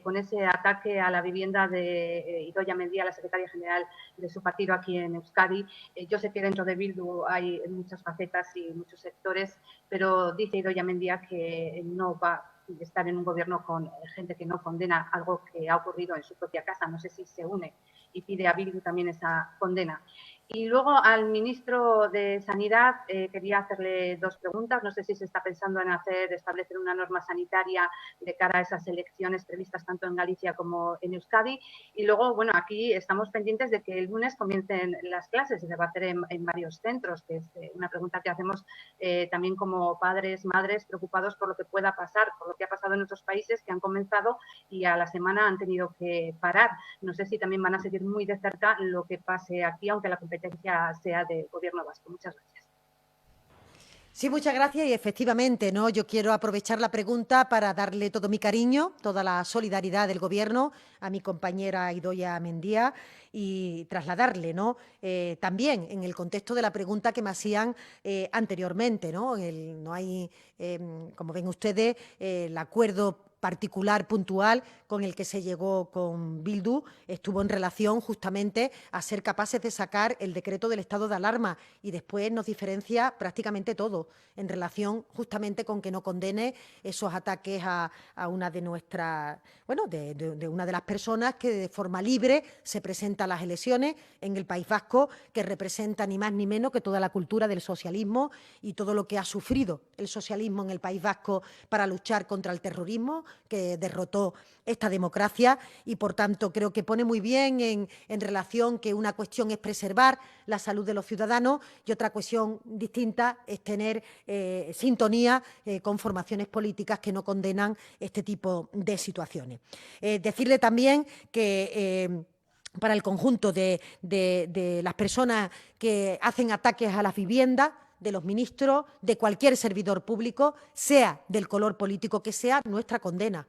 con ese ataque a la vivienda de Idoia Mendia, la secretaria general de su partido aquí en Euskadi. Yo sé que dentro de Bildu hay muchas facetas y muchos sectores, pero dice Idoia Mendia que no va a estar en un gobierno con gente que no condena algo que ha ocurrido en su propia casa. No sé si se une y pide a Bildu también esa condena. Y luego al ministro de Sanidad quería hacerle dos preguntas. No sé si se está pensando en establecer una norma sanitaria de cara a esas elecciones previstas tanto en Galicia como en Euskadi. Y luego, aquí estamos pendientes de que el lunes comiencen las clases y se va a hacer en varios centros, que es una pregunta que hacemos también como padres, madres, preocupados por lo que pueda pasar, por lo que ha pasado en otros países que han comenzado y a la semana han tenido que parar. No sé si también van a seguir muy de cerca lo que pase aquí, aunque la competencia sea del Gobierno vasco. Muchas gracias. Sí, muchas gracias y efectivamente, yo quiero aprovechar la pregunta para darle todo mi cariño, toda la solidaridad del Gobierno a mi compañera Idoia Mendia y trasladarle, también en el contexto de la pregunta que me hacían anteriormente, no hay, como ven ustedes, el acuerdo particular, puntual, con el que se llegó con Bildu, estuvo en relación justamente a ser capaces de sacar el decreto del estado de alarma, y después nos diferencia prácticamente todo en relación justamente con que no condene esos ataques a una de nuestras, de una de las personas que de forma libre se presenta a las elecciones en el País Vasco, que representa ni más ni menos que toda la cultura del socialismo y todo lo que ha sufrido el socialismo en el País Vasco para luchar contra el terrorismo, que derrotó esta democracia, y por tanto creo que pone muy bien en relación que una cuestión es preservar la salud de los ciudadanos y otra cuestión distinta es tener sintonía con formaciones políticas que no condenan este tipo de situaciones. Decirle también que para el conjunto de las personas que hacen ataques a las viviendas, de los ministros, de cualquier servidor público, sea del color político que sea, nuestra condena.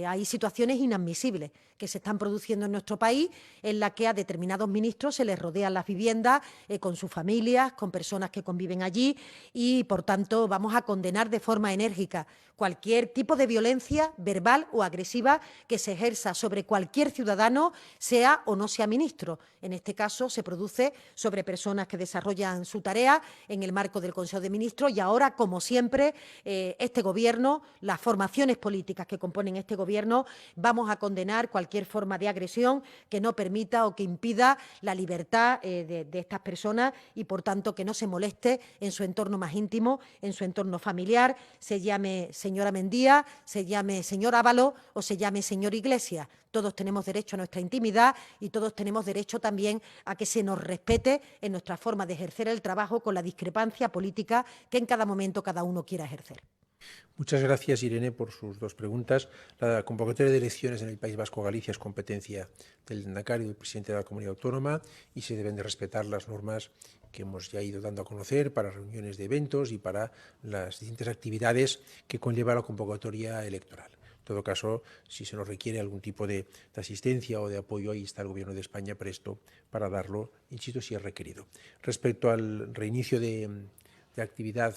Hay situaciones inadmisibles que se están produciendo en nuestro país en las que a determinados ministros se les rodean las viviendas con sus familias, con personas que conviven allí, y, por tanto, vamos a condenar de forma enérgica cualquier tipo de violencia verbal o agresiva que se ejerza sobre cualquier ciudadano, sea o no sea ministro. En este caso se produce sobre personas que desarrollan su tarea en el marco del Consejo de Ministros, y ahora, como siempre, este Gobierno, las formaciones políticas que componen este Gobierno, vamos a condenar cualquier forma de agresión que no permita o que impida la libertad de estas personas y, por tanto, que no se moleste en su entorno más íntimo, en su entorno familiar, se llame señora Mendia, se llame señor Ábalos o se llame señor Iglesias. Todos tenemos derecho a nuestra intimidad y todos tenemos derecho también a que se nos respete en nuestra forma de ejercer el trabajo con la discrepancia política que en cada momento cada uno quiera ejercer. Muchas gracias, Irene, por sus dos preguntas. La convocatoria de elecciones en el País Vasco Galicia es competencia del Lehendakari y del presidente de la Comunidad Autónoma y se deben de respetar las normas que hemos ya ido dando a conocer para reuniones de eventos y para las distintas actividades que conlleva la convocatoria electoral. En todo caso, si se nos requiere algún tipo de asistencia o de apoyo, ahí está el Gobierno de España presto para darlo, insisto, si es requerido. Respecto al reinicio de actividad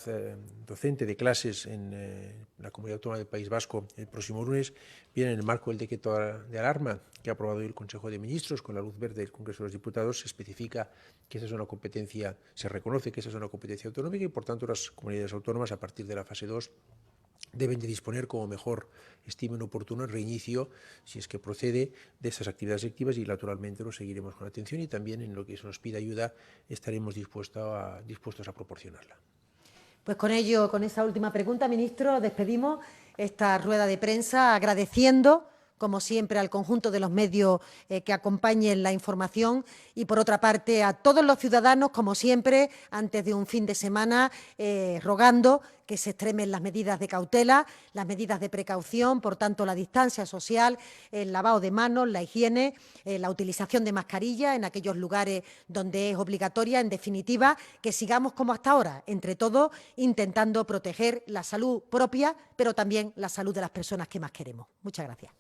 docente, de clases en la Comunidad Autónoma del País Vasco el próximo lunes, viene en el marco del decreto de alarma que ha aprobado hoy el Consejo de Ministros con la luz verde del Congreso de los Diputados. Se especifica que esa es una competencia, se reconoce que esa es una competencia autonómica y, por tanto, las comunidades autónomas, a partir de la fase 2, deben de disponer como mejor estimen oportuno el reinicio, si es que procede, de esas actividades lectivas, y naturalmente lo seguiremos con atención y también en lo que se nos pida ayuda estaremos dispuestos a proporcionarla. Pues con ello, con esa última pregunta, ministro, despedimos esta rueda de prensa agradeciendo, como siempre, al conjunto de los medios que acompañen la información y, por otra parte, a todos los ciudadanos, como siempre, antes de un fin de semana, rogando que se extremen las medidas de cautela, las medidas de precaución, por tanto, la distancia social, el lavado de manos, la higiene, la utilización de mascarilla en aquellos lugares donde es obligatoria. En definitiva, que sigamos como hasta ahora, entre todos, intentando proteger la salud propia, pero también la salud de las personas que más queremos. Muchas gracias.